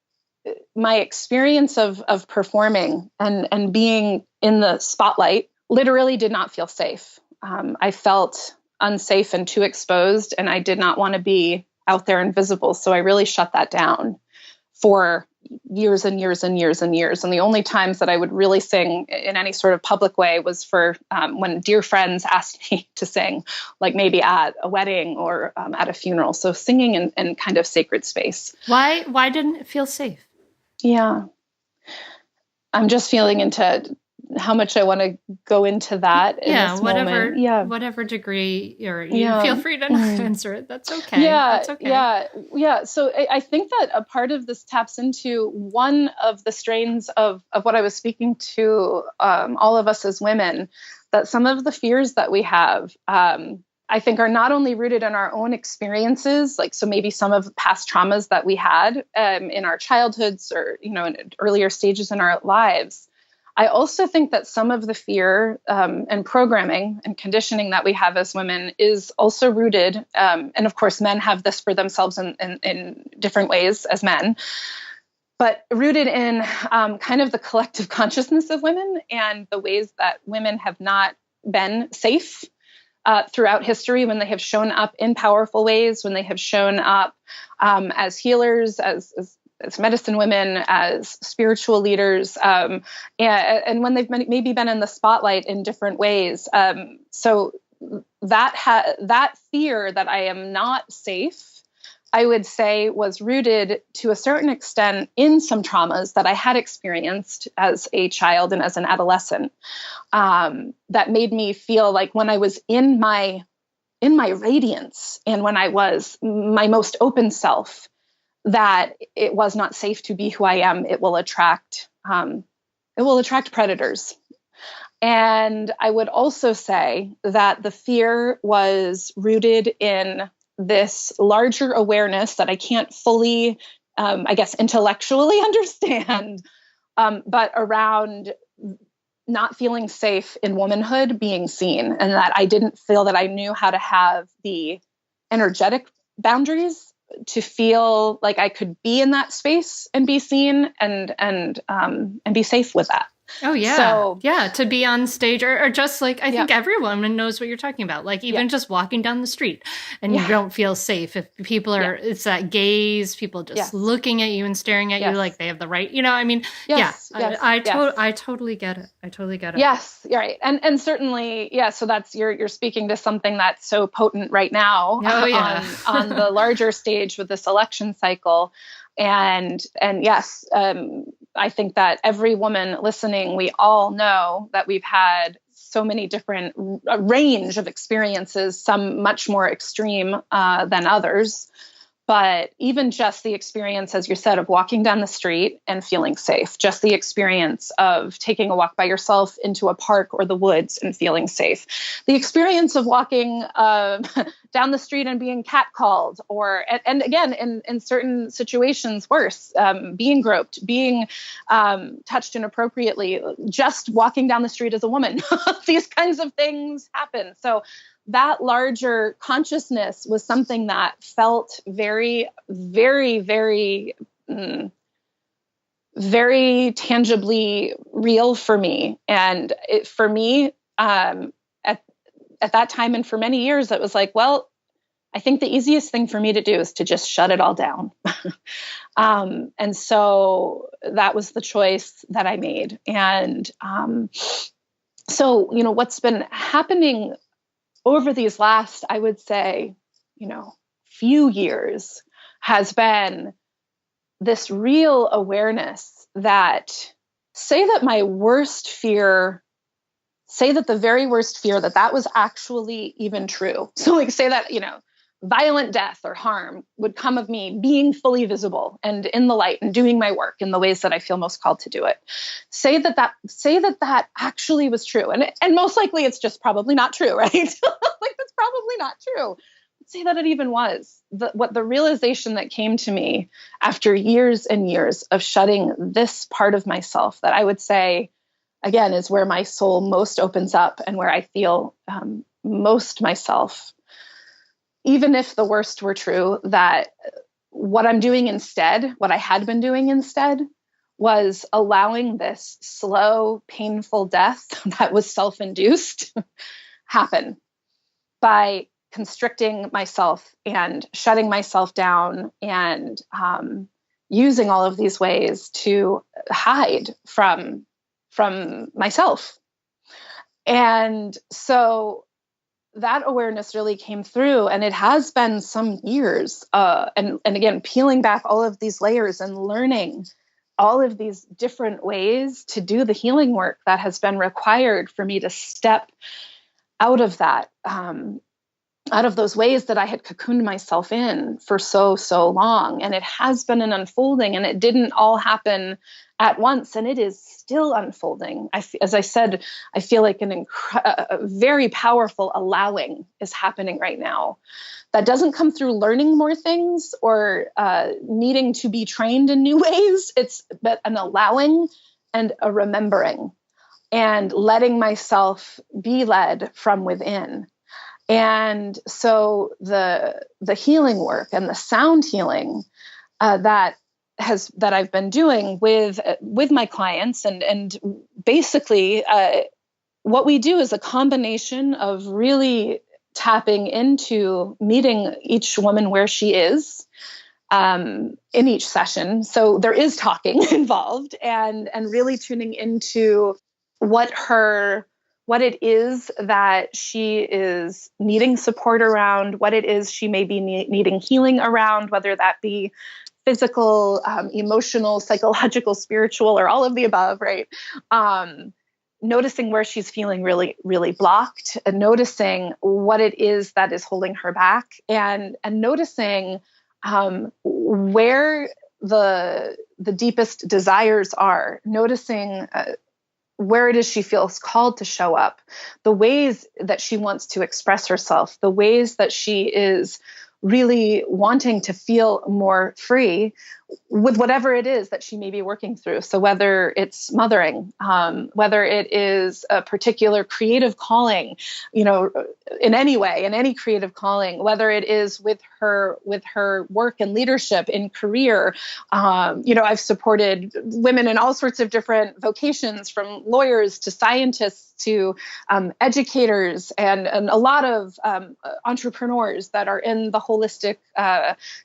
my experience of performing and being in the spotlight literally did not feel safe. I felt unsafe and too exposed, and I did not want to be out there and visible. So I really shut that down for years and years and years and years. And the only times that I would really sing in any sort of public way was for when dear friends asked me to sing, like maybe at a wedding or at a funeral. So singing in kind of sacred space. Why didn't it feel safe? Yeah. I'm just feeling into how much I want to go into that in this moment. Whatever degree you feel free to not answer it. That's okay. That's okay. Yeah. So I think that a part of this taps into one of the strains of what I was speaking to all of us as women, that some of the fears that we have, I think are not only rooted in our own experiences, like, so maybe some of the past traumas that we had in our childhoods or, in earlier stages in our lives. I also think that some of the fear and programming and conditioning that we have as women is also rooted, and of course, men have this for themselves in different ways as men, but rooted in kind of the collective consciousness of women and the ways that women have not been safe throughout history, when they have shown up in powerful ways, when they have shown up as healers, as medicine women, as spiritual leaders, and when they've maybe been in the spotlight in different ways. So that fear that I am not safe, I would say, was rooted to a certain extent in some traumas that I had experienced as a child and as an adolescent, that made me feel like when I was in my radiance and when I was my most open self, that it was not safe to be who I am. It will attract predators. And I would also say that the fear was rooted in this larger awareness that I can't fully, intellectually understand, but around not feeling safe in womanhood, being seen, and that I didn't feel that I knew how to have the energetic boundaries to feel like I could be in that space and be seen and be safe with that. Oh, yeah. So, to be on stage or just like, I think every woman knows what you're talking about. Like even just walking down the street and you don't feel safe. If people are, it's that gaze, people just looking at you and staring at you like they have the right, I totally get it. I totally get it. Yes. Right. And certainly, so that's, you're speaking to something that's so potent right now on the larger stage with this election cycle. And yes, I think that every woman listening, we all know that we've had so many different range of experiences, some much more extreme than others. But even just the experience, as you said, of walking down the street and feeling safe, just the experience of taking a walk by yourself into a park or the woods and feeling safe, the experience of walking down the street and being catcalled, or, and again, in certain situations, worse, being groped, being touched inappropriately, just walking down the street as a woman. These kinds of things happen. So that larger consciousness was something that felt very, very, very, very tangibly real for me. And for me, at that time and for many years, it was like, well, I think the easiest thing for me to do is to just shut it all down. And so that was the choice that I made. And so, what's been happening over these last, I would say, few years has been this real awareness that say that the very worst fear that was actually even true. So like say that, violent death or harm would come of me being fully visible and in the light and doing my work in the ways that I feel most called to do it. Say that actually was true. And most likely it's just probably not true, right? Like that's probably not true. say that it even was. The realization that came to me after years and years of shutting this part of myself that I would say, again, is where my soul most opens up and where I feel most myself. Even if the worst were true, that what I'm doing instead, what I had been doing instead, was allowing this slow, painful death that was self-induced happen by constricting myself and shutting myself down and using all of these ways to hide from myself. And so that awareness really came through, and it has been some years. And again, peeling back all of these layers and learning all of these different ways to do the healing work that has been required for me to step out of that, out of those ways that I had cocooned myself in for so long. And it has been an unfolding, and it didn't all happen at once, and it is still unfolding. As I said, I feel like a very powerful allowing is happening right now. That doesn't come through learning more things or needing to be trained in new ways. It's but an allowing and a remembering and letting myself be led from within. And so the healing work and the sound healing that I've been doing with my clients and basically what we do is a combination of really tapping into meeting each woman where she is in each session. So there is talking involved and really tuning into what it is that she is needing support around, what it is she may be needing healing around, whether that be physical, emotional, psychological, spiritual, or all of the above, right? Noticing where she's feeling really, really blocked, and noticing what it is that is holding her back, and noticing where the deepest desires are, noticing where it is she feels called to show up, the ways that she wants to express herself, the ways that she is really wanting to feel more free with whatever it is that she may be working through. So whether it's mothering, whether it is a particular creative calling, in any way, in any creative calling, whether it is with her work and leadership in career. I've supported women in all sorts of different vocations, from lawyers to scientists to educators and a lot of entrepreneurs that are in the holistic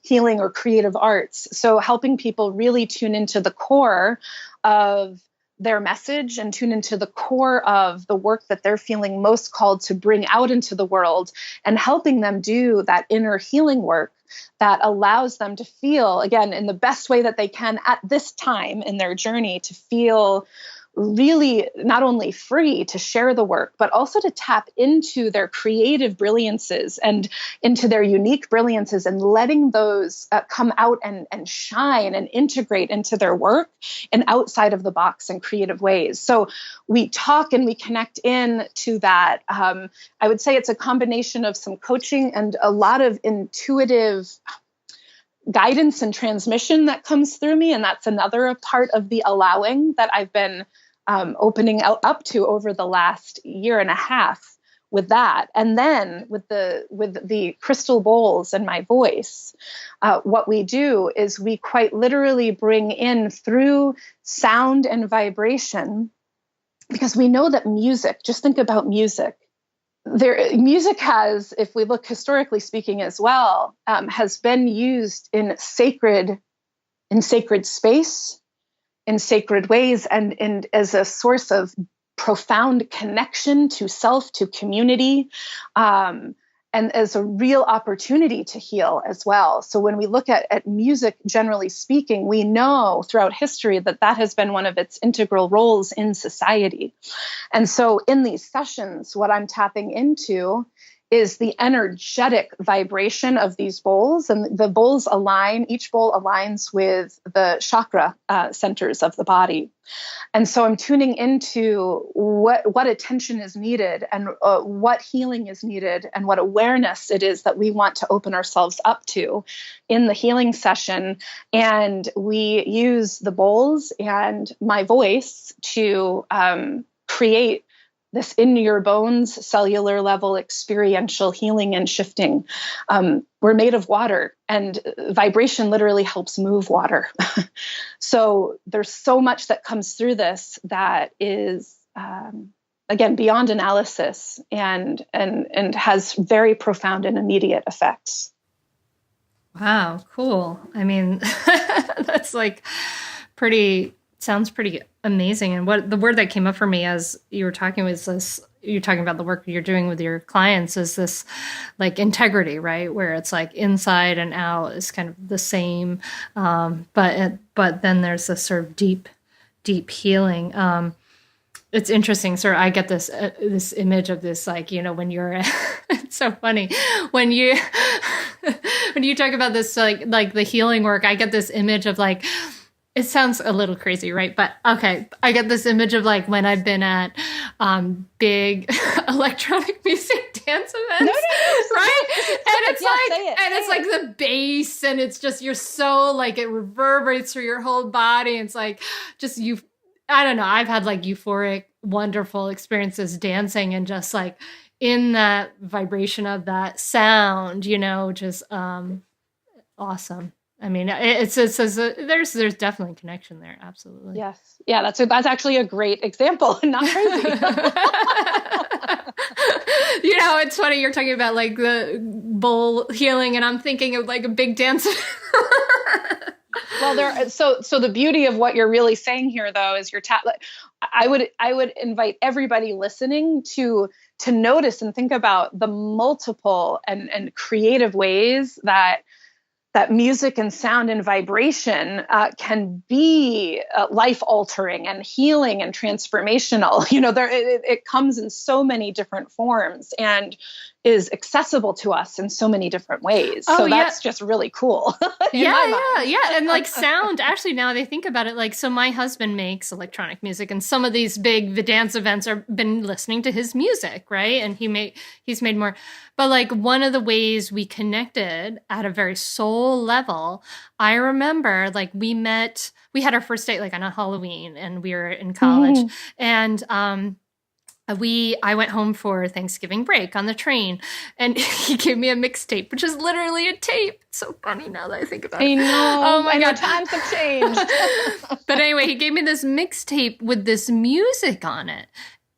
healing or creative arts. So helping people really tune into the core of their message and tune into the core of the work that they're feeling most called to bring out into the world, and helping them do that inner healing work that allows them to feel, again, in the best way that they can at this time in their journey, to feel really not only free to share the work, but also to tap into their creative brilliances and into their unique brilliances, and letting those come out and shine and integrate into their work in outside of the box and creative ways. So we talk and we connect in to that. I would say it's a combination of some coaching and a lot of intuitive guidance and transmission that comes through me. And that's another part of the allowing that I've been opening up to over the last year and a half with that. And then with the crystal bowls and my voice, what we do is we quite literally bring in through sound and vibration, because we know that music, just think about music. Music has, if we look historically speaking as well, has been used in sacred space, in sacred ways, and as a source of profound connection to self, to community, and as a real opportunity to heal as well. So when we look at music, generally speaking, we know throughout history that has been one of its integral roles in society. And so in these sessions, what I'm tapping into is the energetic vibration of these bowls. And the bowls align, each bowl aligns with the chakra centers of the body. And so I'm tuning into what attention is needed, and what healing is needed, and what awareness it is that we want to open ourselves up to in the healing session. And we use the bowls and my voice to create this in your bones, cellular level experiential healing and shifting. We're made of water, and vibration literally helps move water. So there's so much that comes through this that is, again, beyond analysis, and has very profound and immediate effects. Wow, cool. I mean, that's like sounds pretty amazing. And what the word that came up for me as you were talking was this, you're talking about the work you're doing with your clients, is this like integrity, right? Where it's like inside and out is kind of the same. But then there's this sort of deep healing. It's interesting. Sort of, I get this image of this, like, when you're, it's so funny when you talk about this, like the healing work, I get this image of like, it sounds a little crazy, right? But okay, I get this image of like when I've been at big electronic music dance events, right? And it's like the bass, and it's just, you're so like, it reverberates through your whole body. And it's like, just I don't know. I've had like euphoric, wonderful experiences dancing, and just like in that vibration of that sound, just awesome. I mean, it's there's definitely a connection there. Absolutely. Yes. Yeah. That's actually a great example. Not crazy. It's funny. You're talking about like the bowl healing, and I'm thinking of like a big dance. Well, so the beauty of what you're really saying here, though, is I would invite everybody listening to notice and think about the multiple and creative ways that music and sound and vibration can be life altering and healing and transformational. It comes in so many different forms and is accessible to us in so many different ways. So that's just really cool. Yeah. And like sound, actually, now they think about it, like, so my husband makes electronic music, and some of these big dance events are been listening to his music, right? And he's made more. But like one of the ways we connected at a very soul level, I remember like we had our first date like on a Halloween, and we were in college, and I went home for Thanksgiving break on the train, and he gave me a mixtape, which is literally a tape. It's so funny now that I think about it. I know. Oh my God. Times have changed. But anyway, he gave me this mixtape with this music on it.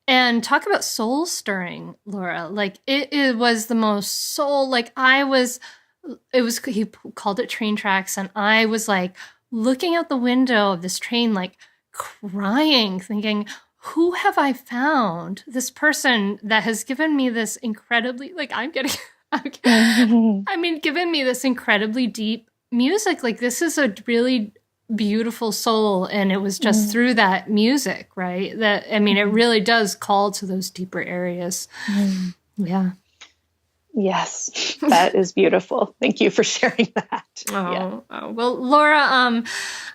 And talk about soul stirring, Laura. Like it was the most soul, like he called it Train Tracks. And I was like looking out the window of this train, like crying, thinking, who have I found? This person that has given me this incredibly, like given me this incredibly deep music. Like this is a really beautiful soul, and it was just through that music, right? It really does call to those deeper areas. Yeah. Yes, that is beautiful. Thank you for sharing that. Oh, well, Laura,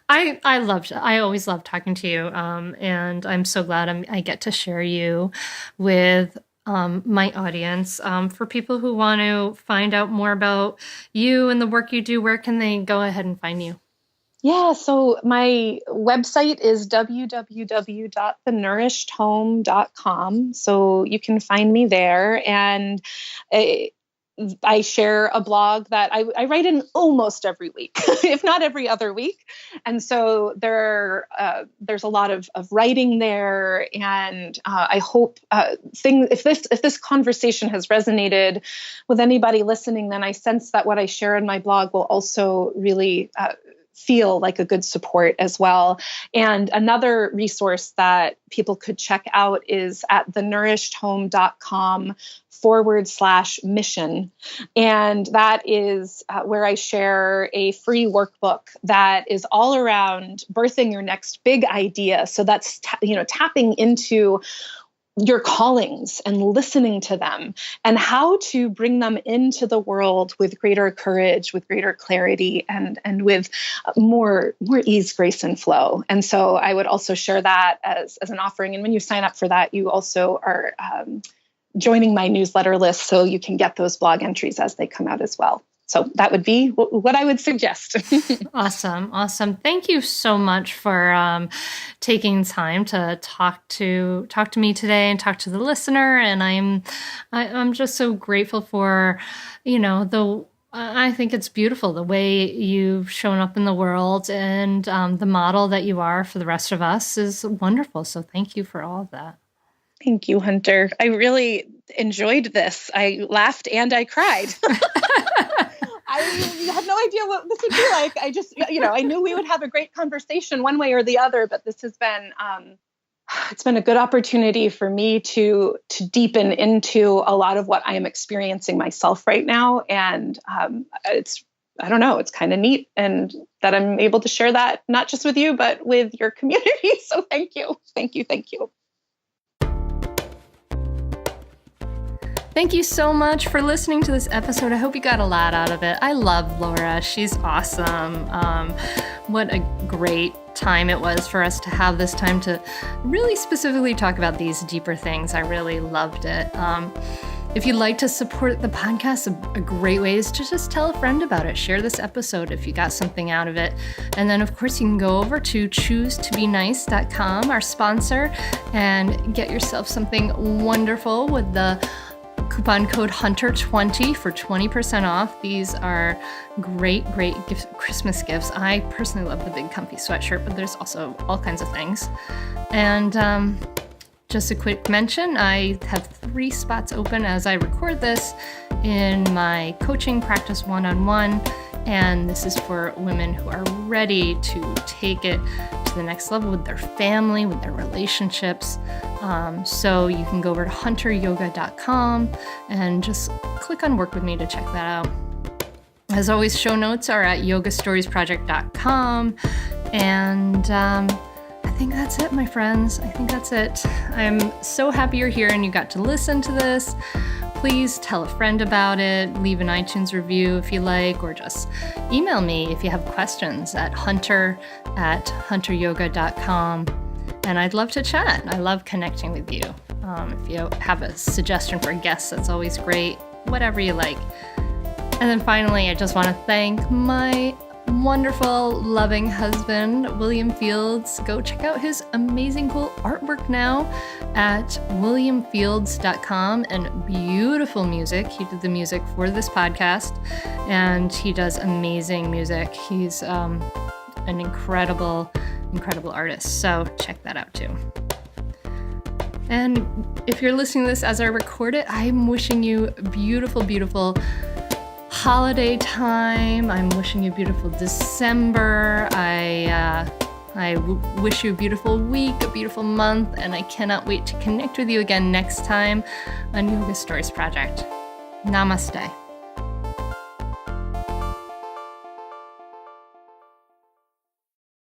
I always love talking to you, and I'm so glad I get to share you with my audience. For people who want to find out more about you and the work you do, where can they go ahead and find you? Yeah, so my website is www.thenourishedhome.com. So you can find me there. And I share a blog that I write in almost every week, if not every other week. And so there's a lot of writing there. And I hope if this conversation has resonated with anybody listening, then I sense that what I share in my blog will also really feel like a good support as well. And another resource that people could check out is at thenourishedhome.com/mission. And that is where I share a free workbook that is all around birthing your next big idea. So that's, tapping into your callings and listening to them and how to bring them into the world with greater courage, with greater clarity, and with more ease, grace, and flow. And so I would also share that as an offering. And when you sign up for that, you also are joining my newsletter list, so you can get those blog entries as they come out as well. So that would be what I would suggest. Awesome. Thank you so much for taking time to talk to me today and talk to the listener. And I'm just so grateful for, I think it's beautiful the way you've shown up in the world, and the model that you are for the rest of us is wonderful. So thank you for all of that. Thank you, Hunter. I really enjoyed this. I laughed and I cried. I had no idea what this would be like. I just, I knew we would have a great conversation one way or the other, but this has been, it's been a good opportunity for me to deepen into a lot of what I am experiencing myself right now. And it's kind of neat, and that I'm able to share that not just with you, but with your community. So thank you. Thank you. Thank you. Thank you so much for listening to this episode. I hope you got a lot out of it. I love Laura. She's awesome. What a great time it was for us to have this time to really specifically talk about these deeper things. I really loved it. If you'd like to support the podcast, a great way is to just tell a friend about it. Share this episode if you got something out of it. And then, of course, you can go over to choosetobenice.com, our sponsor, and get yourself something wonderful with the coupon code Hunter20 for 20% off. These are great Christmas gifts. I personally love the big comfy sweatshirt, but there's also all kinds of things. And just a quick mention, I have 3 spots open as I record this in my coaching practice one-on-one. And this is for women who are ready to take it to the next level with their family, with their relationships. So you can go over to hunteryoga.com and just click on work with me to check that out. As always, show notes are at yogastoriesproject.com. And I think that's it, my friends. I think that's it. I'm so happy you're here and you got to listen to this. Please tell a friend about it, leave an iTunes review if you like, or just email me if you have questions at hunter@hunteryoga.com. And I'd love to chat. I love connecting with you. If you have a suggestion for a guest, that's always great. Whatever you like. And then finally, I just want to thank my wonderful, loving husband, William Fields. Go check out his amazing, cool artwork now at williamfields.com, and beautiful music. He did the music for this podcast, and he does amazing music. He's an incredible artist. So check that out too. And if you're listening to this as I record it, I'm wishing you a beautiful, beautiful holiday time. I'm wishing you a beautiful December. I wish you a beautiful week, a beautiful month, and I cannot wait to connect with you again next time on Yoga Stories Project. Namaste.